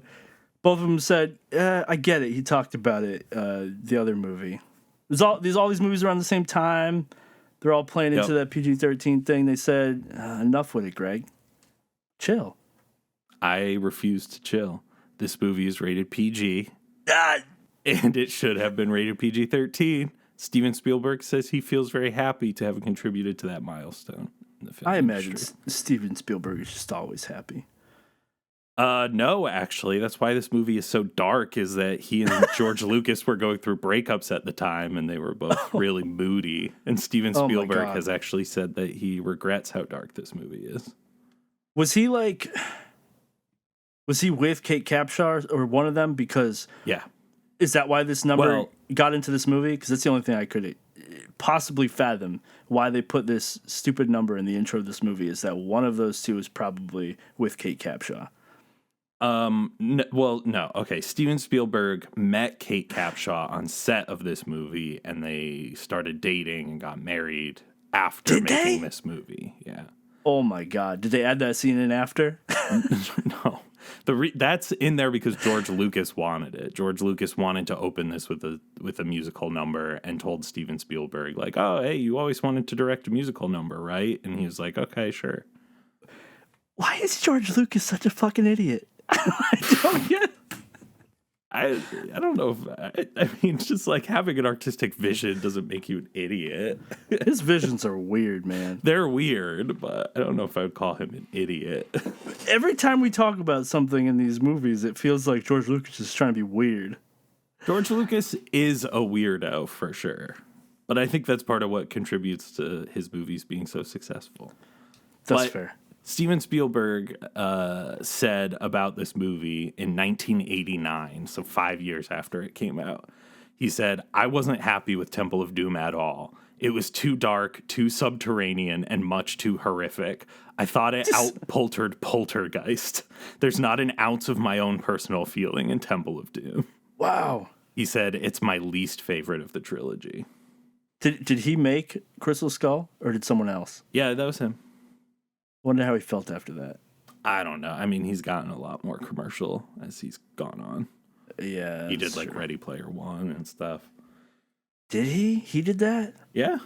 [SPEAKER 3] both of them said, I get it. He talked about it, the other movie. All these movies around the same time. They're all playing into that PG-13 thing. They said, enough with it, Greg. Chill.
[SPEAKER 2] I refuse to chill. This movie is rated PG. And it should have been rated PG-13. Steven Spielberg says he feels very happy to have contributed to that milestone in the film
[SPEAKER 3] I imagine
[SPEAKER 2] industry.
[SPEAKER 3] Steven Spielberg is just always happy.
[SPEAKER 2] No, actually, that's why this movie is so dark. Is that he and George Lucas were going through breakups at the time, and they were both really moody. And Steven
[SPEAKER 3] Oh my
[SPEAKER 2] Spielberg
[SPEAKER 3] God.
[SPEAKER 2] has actually said that he regrets how dark this movie is.
[SPEAKER 3] Was he with Kate Capshaw or one of them? Because
[SPEAKER 2] Yeah.
[SPEAKER 3] is that why this number
[SPEAKER 2] Well-
[SPEAKER 3] got into this movie? Because that's the only thing I could possibly fathom why they put this stupid number in the intro of this movie is that one of those two is probably with Kate Capshaw.
[SPEAKER 2] No. Okay. Steven Spielberg met Kate Capshaw on set of this movie, and they started dating and got married after
[SPEAKER 3] Did they?
[SPEAKER 2] making this movie. Yeah.
[SPEAKER 3] Oh my God! Did they add that scene in after?
[SPEAKER 2] No. That's in there because George Lucas wanted it. George Lucas wanted to open this with a musical number and told Steven Spielberg, like, "Oh, hey, you always wanted to direct a musical number, right?" And he was like, "Okay, sure."
[SPEAKER 3] Why is George Lucas such a fucking idiot? I don't get it.
[SPEAKER 2] I don't know if I mean, it's just like having an artistic vision doesn't make you an idiot.
[SPEAKER 3] His visions are weird, man.
[SPEAKER 2] They're weird, but I don't know if I would call him an idiot.
[SPEAKER 3] Every time we talk about something in these movies, it feels like George Lucas is trying to be weird.
[SPEAKER 2] George Lucas is a weirdo for sure, but I think that's part of what contributes to his movies being so successful.
[SPEAKER 3] That's
[SPEAKER 2] But
[SPEAKER 3] fair.
[SPEAKER 2] Steven Spielberg said about this movie in 1989, so 5 years after it came out. He said, "I wasn't happy with Temple of Doom at all. It was too dark, too subterranean, and much too horrific. I thought it out-poltered Poltergeist. There's not an ounce of my own personal feeling in Temple of Doom."
[SPEAKER 3] Wow.
[SPEAKER 2] He said, "It's my least favorite of the trilogy."
[SPEAKER 3] Did he make Crystal Skull or did someone else?
[SPEAKER 2] Yeah, that was him.
[SPEAKER 3] Wonder how he felt after that.
[SPEAKER 2] I don't know. I mean, he's gotten a lot more commercial as he's gone on.
[SPEAKER 3] Yeah.
[SPEAKER 2] He did
[SPEAKER 3] that's
[SPEAKER 2] like
[SPEAKER 3] true.
[SPEAKER 2] Ready Player One and stuff.
[SPEAKER 3] Did he? He did that?
[SPEAKER 2] Yeah.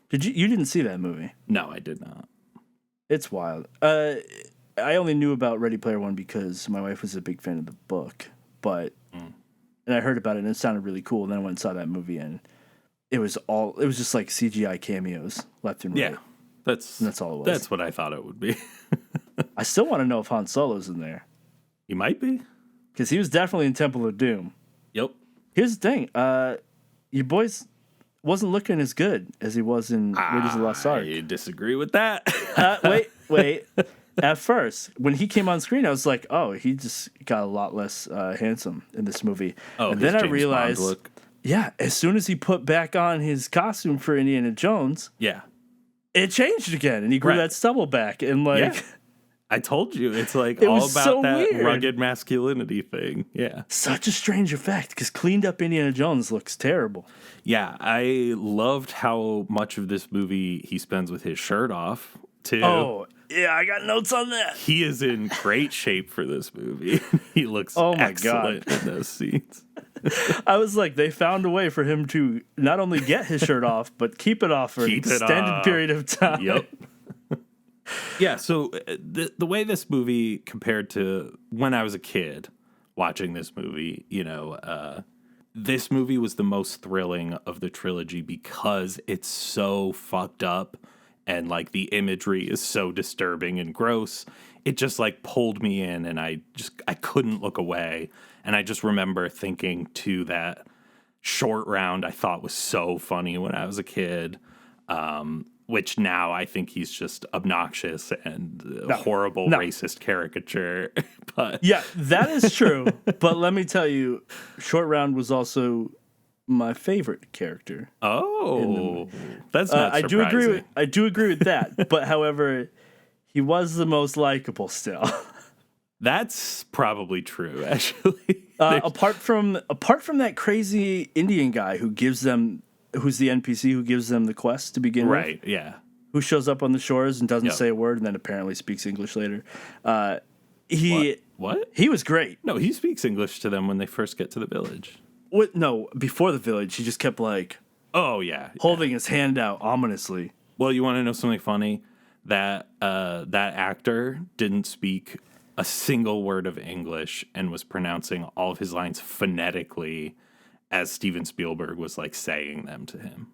[SPEAKER 3] Did you? You didn't see that movie?
[SPEAKER 2] No, I did not.
[SPEAKER 3] It's wild. I only knew about Ready Player One because my wife was a big fan of the book, and I heard about it and it sounded really cool. And then I went and saw that movie and it was just like CGI cameos left and right.
[SPEAKER 2] Yeah. That's
[SPEAKER 3] all it was.
[SPEAKER 2] That's what I thought it would be.
[SPEAKER 3] I still want to know if Han Solo's in there
[SPEAKER 2] He might be.
[SPEAKER 3] because he was definitely in Temple of Doom.
[SPEAKER 2] Yep.
[SPEAKER 3] Here's the thing. Your boys wasn't looking as good as he was in Raiders of the Lost Ark.
[SPEAKER 2] I disagree with that.
[SPEAKER 3] Wait. At first, when he came on screen, I was like, oh, he just got a lot less handsome in this movie.
[SPEAKER 2] Oh,
[SPEAKER 3] and
[SPEAKER 2] his
[SPEAKER 3] then I
[SPEAKER 2] James Bond
[SPEAKER 3] realized,
[SPEAKER 2] look.
[SPEAKER 3] yeah, as soon as he put back on his costume for Indiana Jones,
[SPEAKER 2] Yeah.
[SPEAKER 3] it changed again, and he grew
[SPEAKER 2] Right.
[SPEAKER 3] that stubble back. And like,
[SPEAKER 2] Yeah. I told you, it's like
[SPEAKER 3] It
[SPEAKER 2] all
[SPEAKER 3] was
[SPEAKER 2] about
[SPEAKER 3] so
[SPEAKER 2] that
[SPEAKER 3] weird.
[SPEAKER 2] rugged masculinity thing. Yeah.
[SPEAKER 3] such a strange effect because cleaned up Indiana Jones looks terrible.
[SPEAKER 2] Yeah. I loved how much of this movie he spends with his shirt off, too.
[SPEAKER 3] Oh, yeah, I got notes on that.
[SPEAKER 2] He is in great shape for this movie. He looks
[SPEAKER 3] Oh my
[SPEAKER 2] excellent in those scenes.
[SPEAKER 3] I was like, they found a way for him to not only get his shirt off, but keep it off for
[SPEAKER 2] Keep
[SPEAKER 3] an
[SPEAKER 2] it
[SPEAKER 3] extended
[SPEAKER 2] off.
[SPEAKER 3] period of time.
[SPEAKER 2] Yep. Yeah, so the way this movie compared to when I was a kid watching this movie, this movie was the most thrilling of the trilogy because it's so fucked up and like the imagery is so disturbing and gross. It just like pulled me in and I couldn't look away. And I just remember thinking to that Short Round I thought was so funny when I was a kid. Which now I think he's just obnoxious and a horrible racist caricature. But
[SPEAKER 3] Yeah, that is true. But let me tell you, Short Round was also my favorite character.
[SPEAKER 2] That's not
[SPEAKER 3] I
[SPEAKER 2] surprising.
[SPEAKER 3] do agree with that. But however, he was the most likable still.
[SPEAKER 2] That's probably true, actually.
[SPEAKER 3] Apart from that crazy Indian guy who's the NPC who gives them the quest to begin with.
[SPEAKER 2] Right, yeah.
[SPEAKER 3] Who shows up on the shores and doesn't
[SPEAKER 2] Yep.
[SPEAKER 3] say a word and then apparently speaks English later.
[SPEAKER 2] What?
[SPEAKER 3] He was great.
[SPEAKER 2] No, he speaks English to them when they first get to the village.
[SPEAKER 3] No, before the village, he just kept like
[SPEAKER 2] Oh, yeah.
[SPEAKER 3] holding his hand out ominously.
[SPEAKER 2] Well, you want to know something funny? That actor didn't speak a single word of English and was pronouncing all of his lines phonetically as Steven Spielberg was like saying them to him.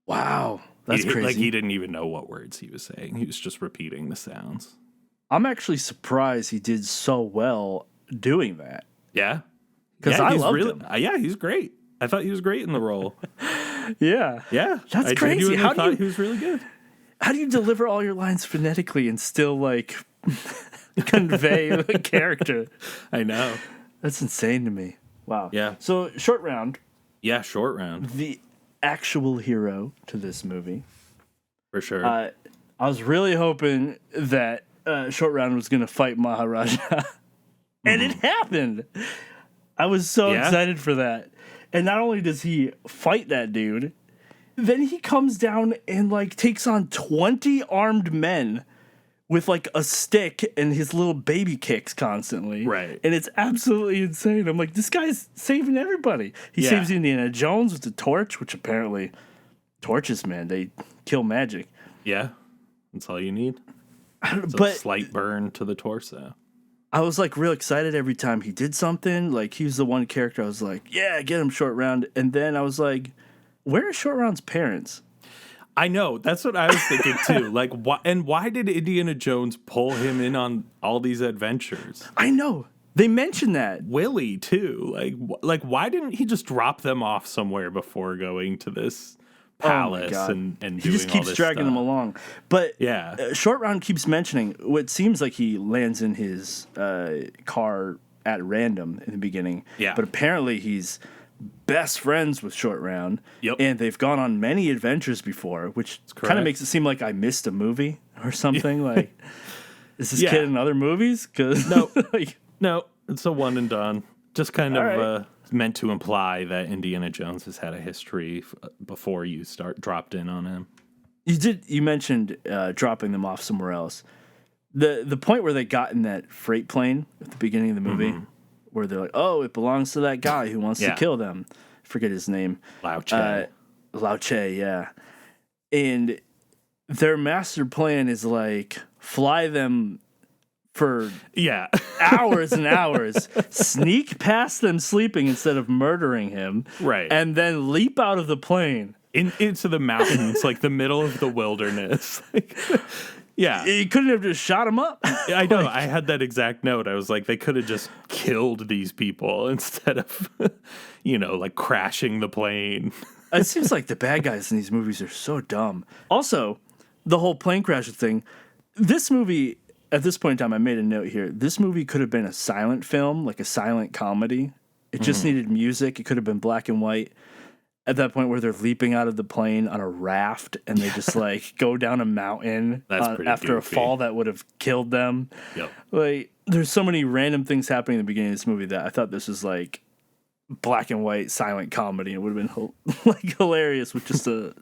[SPEAKER 3] Wow, that's crazy.
[SPEAKER 2] Like he didn't even know what words he was saying. He was just repeating the sounds.
[SPEAKER 3] I'm actually surprised he did so well doing that.
[SPEAKER 2] Yeah.
[SPEAKER 3] Because I loved him.
[SPEAKER 2] Yeah, he's great. I thought he was great in the role.
[SPEAKER 3] Yeah.
[SPEAKER 2] Yeah.
[SPEAKER 3] That's
[SPEAKER 2] I
[SPEAKER 3] crazy.
[SPEAKER 2] genuinely thought he was really good.
[SPEAKER 3] How do you deliver all your lines phonetically and still, like, convey the character?
[SPEAKER 2] I know.
[SPEAKER 3] That's insane to me. Wow.
[SPEAKER 2] Yeah.
[SPEAKER 3] So, Short Round,
[SPEAKER 2] Yeah, Short Round.
[SPEAKER 3] the actual hero to this movie.
[SPEAKER 2] For sure.
[SPEAKER 3] I was really hoping that Short Round was going to fight Maharaja. And it happened. I was so excited for that. And not only does he fight that dude, then he comes down and, like, takes on 20 armed men with, like, a stick and his little baby kicks constantly.
[SPEAKER 2] Right.
[SPEAKER 3] And it's absolutely insane. I'm like, this guy's saving everybody. He saves Indiana Jones with the torch, which apparently torches, man, they kill magic.
[SPEAKER 2] Yeah. That's all you need. It's a
[SPEAKER 3] But
[SPEAKER 2] slight burn to the torso.
[SPEAKER 3] I was, like, real excited every time he did something. Like, he was the one character I was like, yeah, get him, Short Round. And then I was like, where are Short Round's parents?
[SPEAKER 2] I know. That's what I was thinking too. Like, why did Indiana Jones pull him in on all these adventures?
[SPEAKER 3] I know. They mentioned that.
[SPEAKER 2] Willie too. Like, why didn't he just drop them off somewhere before going to this palace and doing
[SPEAKER 3] he just
[SPEAKER 2] all
[SPEAKER 3] keeps
[SPEAKER 2] this
[SPEAKER 3] dragging
[SPEAKER 2] stuff?
[SPEAKER 3] them along. But
[SPEAKER 2] Yeah.
[SPEAKER 3] Short Round keeps mentioning what seems like he lands in his car at random in the beginning.
[SPEAKER 2] Yeah.
[SPEAKER 3] But apparently he's best friends with Short Round.
[SPEAKER 2] Yep.
[SPEAKER 3] And they've gone on many adventures before, which kind
[SPEAKER 2] correct.
[SPEAKER 3] of makes it seem like I missed a movie or something. Like, is this
[SPEAKER 2] Yeah.
[SPEAKER 3] kid in other movies? Cause
[SPEAKER 2] No.
[SPEAKER 3] like,
[SPEAKER 2] No, it's a one and done. Just kind of
[SPEAKER 3] right.
[SPEAKER 2] meant to imply that Indiana Jones has had a history before you dropped in on him.
[SPEAKER 3] you mentioned dropping them off somewhere else. The point where they got in that freight plane at the beginning of the movie, where they're like, oh, it belongs to that guy who wants to kill them. Forget his name.
[SPEAKER 2] Lao Che.
[SPEAKER 3] Lao Che, yeah. And their master plan is like fly them for
[SPEAKER 2] Yeah.
[SPEAKER 3] hours and hours, sneak past them sleeping instead of murdering him,
[SPEAKER 2] Right.
[SPEAKER 3] and then leap out of the plane.
[SPEAKER 2] Into the mountains, like the middle of the wilderness. Yeah.
[SPEAKER 3] You couldn't have just shot him up.
[SPEAKER 2] I know. I had that exact note. I was like, they could have just killed these people instead of, like crashing the plane.
[SPEAKER 3] It seems like the bad guys in these movies are so dumb. Also, the whole plane crash thing. This movie, at this point in time, I made a note here. This movie could have been a silent film, like a silent comedy. It just needed music. It could have been black and white. At that point where they're leaping out of the plane on a raft and they just like go down a mountain after
[SPEAKER 2] goofy.
[SPEAKER 3] a fall that would have killed them.
[SPEAKER 2] Yep.
[SPEAKER 3] Like, there's so many random things happening in the beginning of this movie that I thought this was like black and white silent comedy. It would have been like hilarious with just a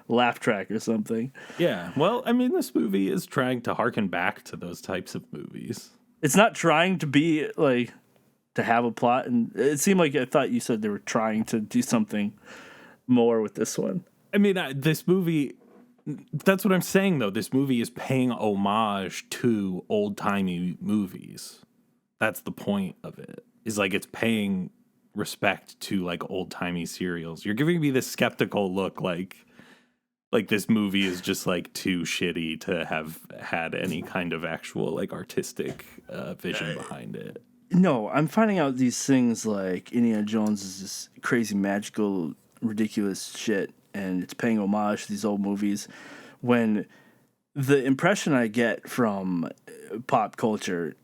[SPEAKER 3] laugh track or something.
[SPEAKER 2] Yeah. Well, I mean, this movie is trying to harken back to those types of movies.
[SPEAKER 3] It's not trying to be like to have a plot, and it seemed like I thought you said they were trying to do something more with this one.
[SPEAKER 2] I mean, this movie, that's what I'm saying, though. This movie is paying homage to old-timey movies. That's the point of it. Is like it's paying respect to like old-timey serials. You're giving me this skeptical look like this movie is just like too shitty to have had any kind of actual like artistic vision behind it.
[SPEAKER 3] No, I'm finding out these things like Indiana Jones is this crazy magical ridiculous shit and it's paying homage to these old movies when the impression I get from pop culture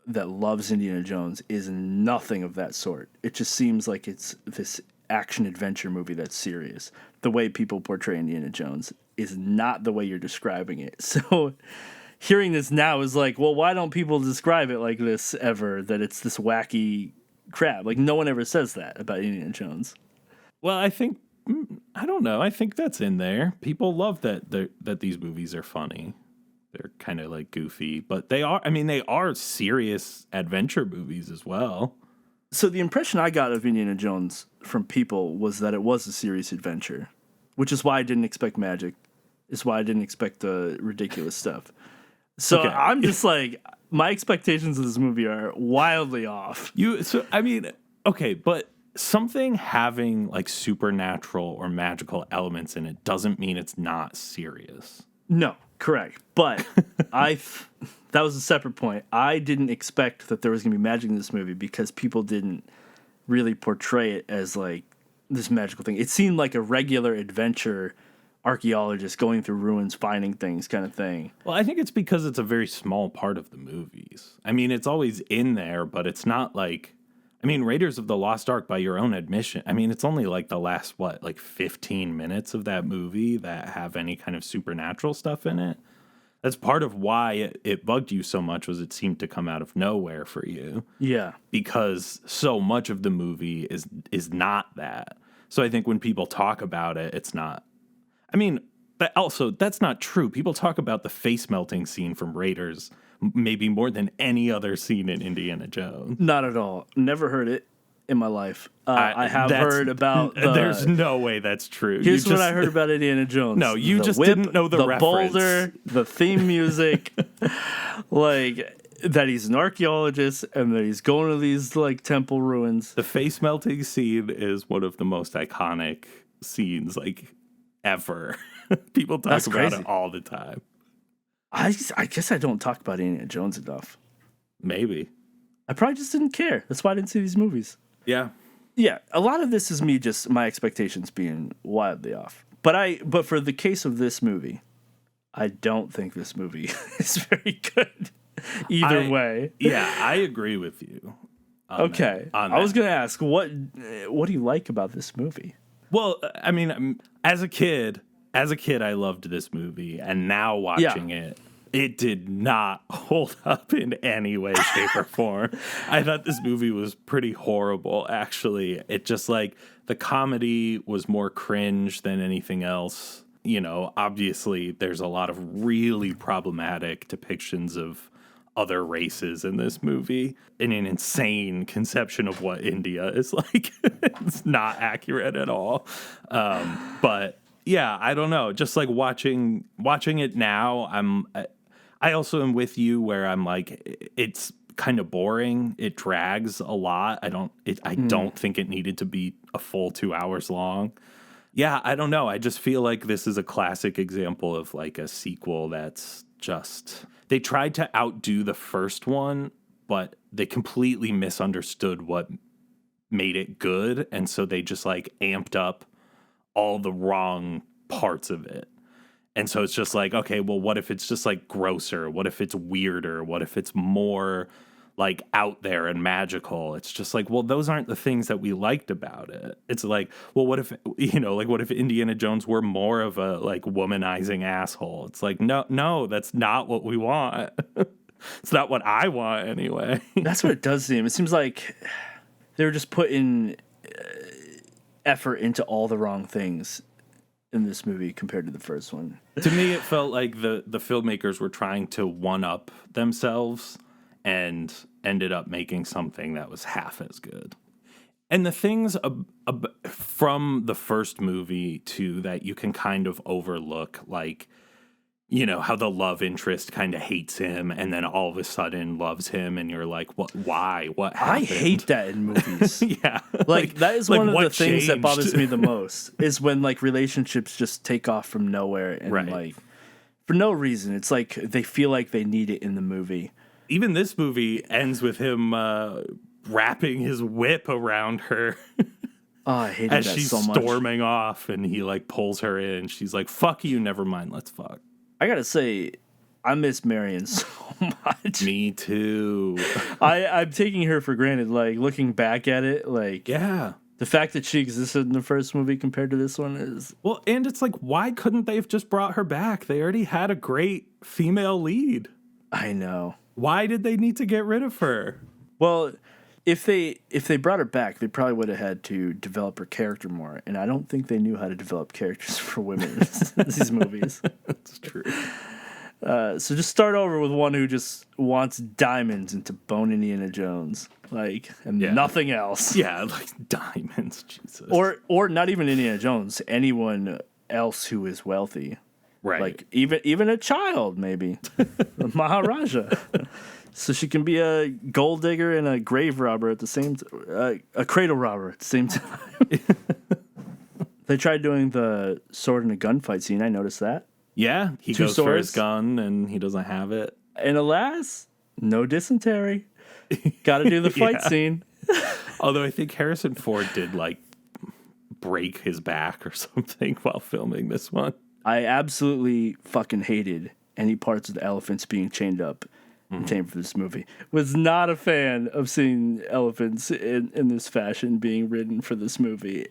[SPEAKER 3] that loves Indiana Jones is nothing of that sort. It just seems like it's this action adventure movie that's serious. The way people portray Indiana Jones is not the way you're describing it. So hearing this now is like, well, why don't people describe it like this ever, that it's this wacky crap? Like no one ever says that about Indiana Jones.
[SPEAKER 2] Well, I think I don't know. I think that's in there. People love that these movies are funny. They're kind of like goofy, but they are. I mean, they are serious adventure movies as well.
[SPEAKER 3] So the impression I got of Indiana Jones from people was that it was a serious adventure, which is why I didn't expect magic. Is why I didn't expect the ridiculous stuff. So
[SPEAKER 2] Okay.
[SPEAKER 3] I'm just like, my expectations of this movie are wildly off.
[SPEAKER 2] I mean, okay, but something having like supernatural or magical elements in it doesn't mean it's not serious.
[SPEAKER 3] No, correct. But that's that was a separate point. I didn't expect that there was going to be magic in this movie because people didn't really portray it as like this magical thing. It seemed like a regular adventure archaeologist going through ruins, finding things kind of thing.
[SPEAKER 2] Well, I think it's because it's a very small part of the movies. I mean, it's always in there, but it's not like, I mean, Raiders of the Lost Ark, by your own admission, I mean, it's only like the last, 15 minutes of that movie that have any kind of supernatural stuff in it. That's part of why it bugged you so much, was it seemed to come out of nowhere for you.
[SPEAKER 3] Yeah.
[SPEAKER 2] Because so much of the movie is not that. So I think when people talk about it, it's not. I mean, that's not true. People talk about the face melting scene from Raiders maybe more than any other scene in Indiana Jones.
[SPEAKER 3] Not at all. Never heard it in my life. I have heard about
[SPEAKER 2] there's no way that's true.
[SPEAKER 3] Here's what I heard about Indiana Jones.
[SPEAKER 2] No, you
[SPEAKER 3] the
[SPEAKER 2] just
[SPEAKER 3] whip,
[SPEAKER 2] didn't know the reference.
[SPEAKER 3] Boulder, the theme music, like that he's an archaeologist and that he's going to these like temple ruins.
[SPEAKER 2] The face melting scene is one of the most iconic scenes like ever. People talk about it all the time.
[SPEAKER 3] I guess I don't talk about Indiana Jones enough.
[SPEAKER 2] Maybe.
[SPEAKER 3] I probably just didn't care. That's why I didn't see these movies.
[SPEAKER 2] Yeah.
[SPEAKER 3] Yeah, a lot of this is me just my expectations being wildly off. But for the case of this movie, I don't think this movie is very good either way.
[SPEAKER 2] Yeah, I agree with you.
[SPEAKER 3] Okay. I was going to ask what do you like about this movie?
[SPEAKER 2] Well, I mean, as a kid, I loved this movie, and now watching it did not hold up in any way, shape, or form. I thought this movie was pretty horrible, actually. It just, like, the comedy was more cringe than anything else. You know, obviously, there's a lot of really problematic depictions of other races in this movie, and an insane conception of what India is like. It's not accurate at all. But yeah, I don't know. Just like watching it now, I also am with you where I'm like, it's kind of boring. It drags a lot. I don't think it needed to be a full 2 hours long. Yeah, I don't know. I just feel like this is a classic example of like a sequel that's just, they tried to outdo the first one, but they completely misunderstood what made it good. And so they just like amped up all the wrong parts of it. And so it's just like, okay, well, what if it's just like grosser? What if it's weirder? What if it's more like out there and magical? It's just like, well, those aren't the things that we liked about it. It's like, well, what if, what if Indiana Jones were more of a like womanizing asshole? It's like, no, that's not what we want. It's not what I want anyway.
[SPEAKER 3] That's what it does seem. It seems like they were just putting effort into all the wrong things in this movie compared to the first one.
[SPEAKER 2] To me, it felt like the filmmakers were trying to one-up themselves and ended up making something that was half as good. And the things from the first movie, too, that you can kind of overlook, like, you know, how the love interest kind of hates him and then all of a sudden loves him, and you're like, what? Why? What happened?
[SPEAKER 3] I hate that in movies.
[SPEAKER 2] Yeah.
[SPEAKER 3] Like that is one of the things that
[SPEAKER 2] changed?
[SPEAKER 3] bothers me the most, is when like relationships just take off from nowhere and like for no reason. It's like they feel like they need it in the movie.
[SPEAKER 2] Even this movie ends with him wrapping his whip around her.
[SPEAKER 3] Oh, I hated
[SPEAKER 2] as
[SPEAKER 3] that
[SPEAKER 2] she's
[SPEAKER 3] so much.
[SPEAKER 2] storming off, and he like pulls her in. She's like, "Fuck you, never mind, let's fuck."
[SPEAKER 3] I gotta say, I miss Marion so much.
[SPEAKER 2] Me too.
[SPEAKER 3] I'm taking her for granted. Like looking back at it, like
[SPEAKER 2] Yeah.
[SPEAKER 3] the fact that she existed in the first movie compared to this one is
[SPEAKER 2] Well, and it's like, why couldn't they have just brought her back? They already had a great female lead.
[SPEAKER 3] I know.
[SPEAKER 2] Why did they need to get rid of her?
[SPEAKER 3] Well, if they brought her back, they probably would have had to develop her character more, and I don't think they knew how to develop characters for women in these movies.
[SPEAKER 2] That's true.
[SPEAKER 3] So just start over with one who just wants diamonds into bone Indiana Jones, like, and nothing else.
[SPEAKER 2] Yeah, like diamonds, Jesus.
[SPEAKER 3] Or not even Indiana Jones, anyone else who is wealthy.
[SPEAKER 2] Right.
[SPEAKER 3] Like even a child, maybe. A Maharaja. So she can be a gold digger and a grave robber at the same a cradle robber at the same time. They tried doing the sword and a gunfight scene. I noticed that.
[SPEAKER 2] Yeah, he goes for his gun and he doesn't have it.
[SPEAKER 3] And alas, no dysentery. Got to do the fight
[SPEAKER 2] Yeah.
[SPEAKER 3] scene.
[SPEAKER 2] Although I think Harrison Ford did like break his back or something while filming this one.
[SPEAKER 3] I absolutely fucking hated any parts of the elephants being chained up and tamed for this movie. Was not a fan of seeing elephants in this fashion being ridden for this movie.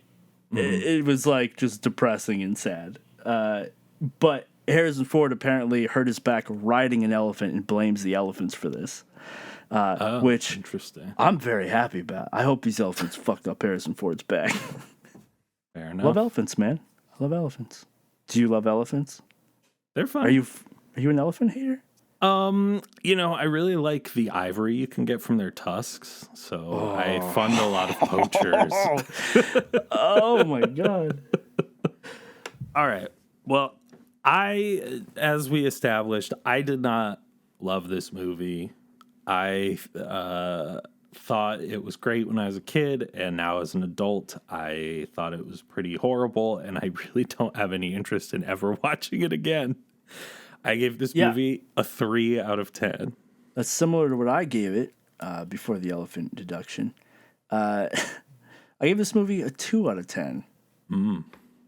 [SPEAKER 3] It was like just depressing and sad. But Harrison Ford apparently hurt his back riding an elephant and blames the elephants for this. Which
[SPEAKER 2] Interesting.
[SPEAKER 3] I'm very happy about. I hope these elephants fucked up Harrison Ford's back.
[SPEAKER 2] Fair enough.
[SPEAKER 3] Love elephants, man. I love elephants. Do you love elephants?
[SPEAKER 2] They're fun.
[SPEAKER 3] Are you an elephant hater?
[SPEAKER 2] I really like the ivory you can get from their tusks. So I fund a lot of poachers.
[SPEAKER 3] Oh my god.
[SPEAKER 2] All right. Well, as we established, I did not love this movie. I thought it was great when I was a kid, and now as an adult, I thought it was pretty horrible, and I really don't have any interest in ever watching it again. I gave this movie a 3 out of 10.
[SPEAKER 3] That's similar to what I gave it before the elephant deduction. I gave this movie a 2 out of 10.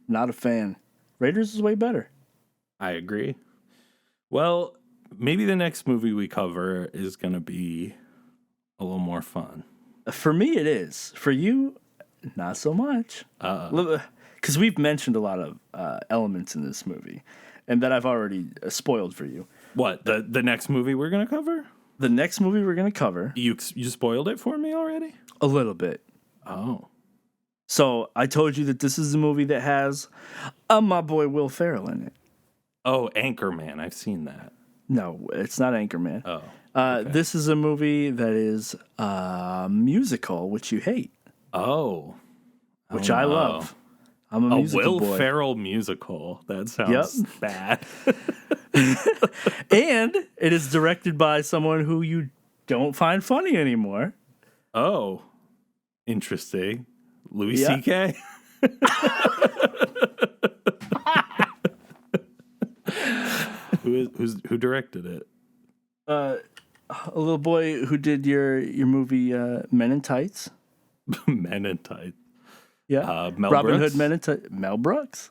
[SPEAKER 3] Not a fan. Raiders is way better.
[SPEAKER 2] I agree. Well, maybe the next movie we cover is going to be a little more fun.
[SPEAKER 3] For me, it is. For you, not so much. Because we've mentioned a lot of elements in this movie, and that I've already spoiled for you.
[SPEAKER 2] What, the next movie we're going to cover?
[SPEAKER 3] The next movie we're going to cover...
[SPEAKER 2] You spoiled it for me already?
[SPEAKER 3] A little bit.
[SPEAKER 2] Oh.
[SPEAKER 3] So I told you that this is a movie that has my boy Will Ferrell in it.
[SPEAKER 2] Oh, Anchorman. I've seen that.
[SPEAKER 3] No, it's not Anchorman.
[SPEAKER 2] Oh. Okay.
[SPEAKER 3] This is a movie that is a musical, which you hate.
[SPEAKER 2] Oh.
[SPEAKER 3] Which I love. I'm a musical
[SPEAKER 2] Will
[SPEAKER 3] boy.
[SPEAKER 2] Ferrell musical. That sounds bad.
[SPEAKER 3] And it is directed by someone who you don't find funny anymore.
[SPEAKER 2] Oh. Interesting. Louis
[SPEAKER 3] Yeah.
[SPEAKER 2] C.K.? Who directed it?
[SPEAKER 3] A little boy who did your movie Men in Tights.
[SPEAKER 2] Men in Tights.
[SPEAKER 3] Yeah.
[SPEAKER 2] Mel
[SPEAKER 3] Robin
[SPEAKER 2] Brooks?
[SPEAKER 3] Hood Men in Tights. Mel Brooks.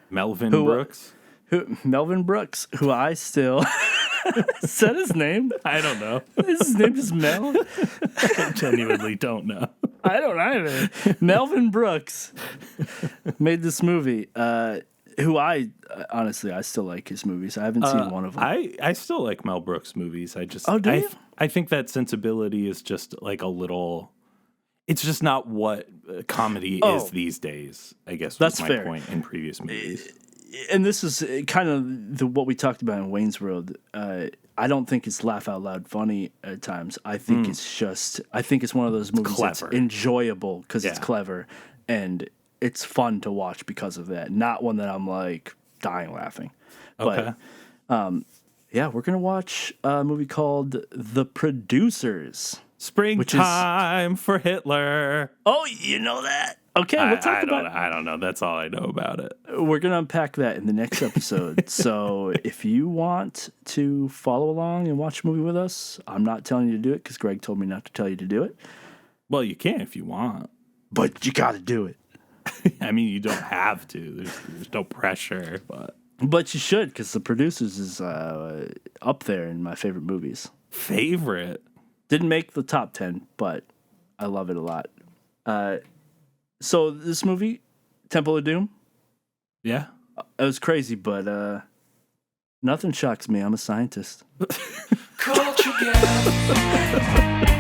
[SPEAKER 2] Melvin
[SPEAKER 3] Who-
[SPEAKER 2] Brooks?
[SPEAKER 3] Melvin Brooks, who I still... Is that his name?
[SPEAKER 2] I don't know.
[SPEAKER 3] Is his name just Mel?
[SPEAKER 2] I genuinely don't know.
[SPEAKER 3] I don't either. Melvin Brooks made this movie. Who I honestly still like his movies. I haven't seen one of them.
[SPEAKER 2] I still like Mel Brooks movies. I just
[SPEAKER 3] Oh, do you?
[SPEAKER 2] I think that sensibility is just like a little. It's just not what comedy is these days. I guess
[SPEAKER 3] That's
[SPEAKER 2] was my
[SPEAKER 3] fair.
[SPEAKER 2] point in previous movies.
[SPEAKER 3] And this is kind of what we talked about in Wayne's World. I don't think it's laugh out loud funny at times. I think it's one of those movies that's
[SPEAKER 2] clever.
[SPEAKER 3] enjoyable because it's
[SPEAKER 2] Yeah.
[SPEAKER 3] clever and it's fun to watch because of that. Not one that I'm like dying laughing.
[SPEAKER 2] Okay.
[SPEAKER 3] But yeah, we're gonna watch a movie called The Producers.
[SPEAKER 2] Springtime for Hitler.
[SPEAKER 3] Oh, you know that? Okay, we'll talk about it.
[SPEAKER 2] I don't know. That's all I know about it.
[SPEAKER 3] We're going to unpack that in the next episode. So if you want to follow along and watch a movie with us, I'm not telling you to do it because Gregg told me not to tell you to do it.
[SPEAKER 2] Well, you can if you want.
[SPEAKER 3] But you got to do it.
[SPEAKER 2] I mean, you don't have to. There's no pressure, but
[SPEAKER 3] But you should because The Producers is up there in my favorite movies.
[SPEAKER 2] favorite.
[SPEAKER 3] Didn't make the top 10, but I love it a lot. So this movie, Temple of Doom,
[SPEAKER 2] Yeah.
[SPEAKER 3] it was crazy, but nothing shocks me. I'm a scientist.
[SPEAKER 1] Culture Gap.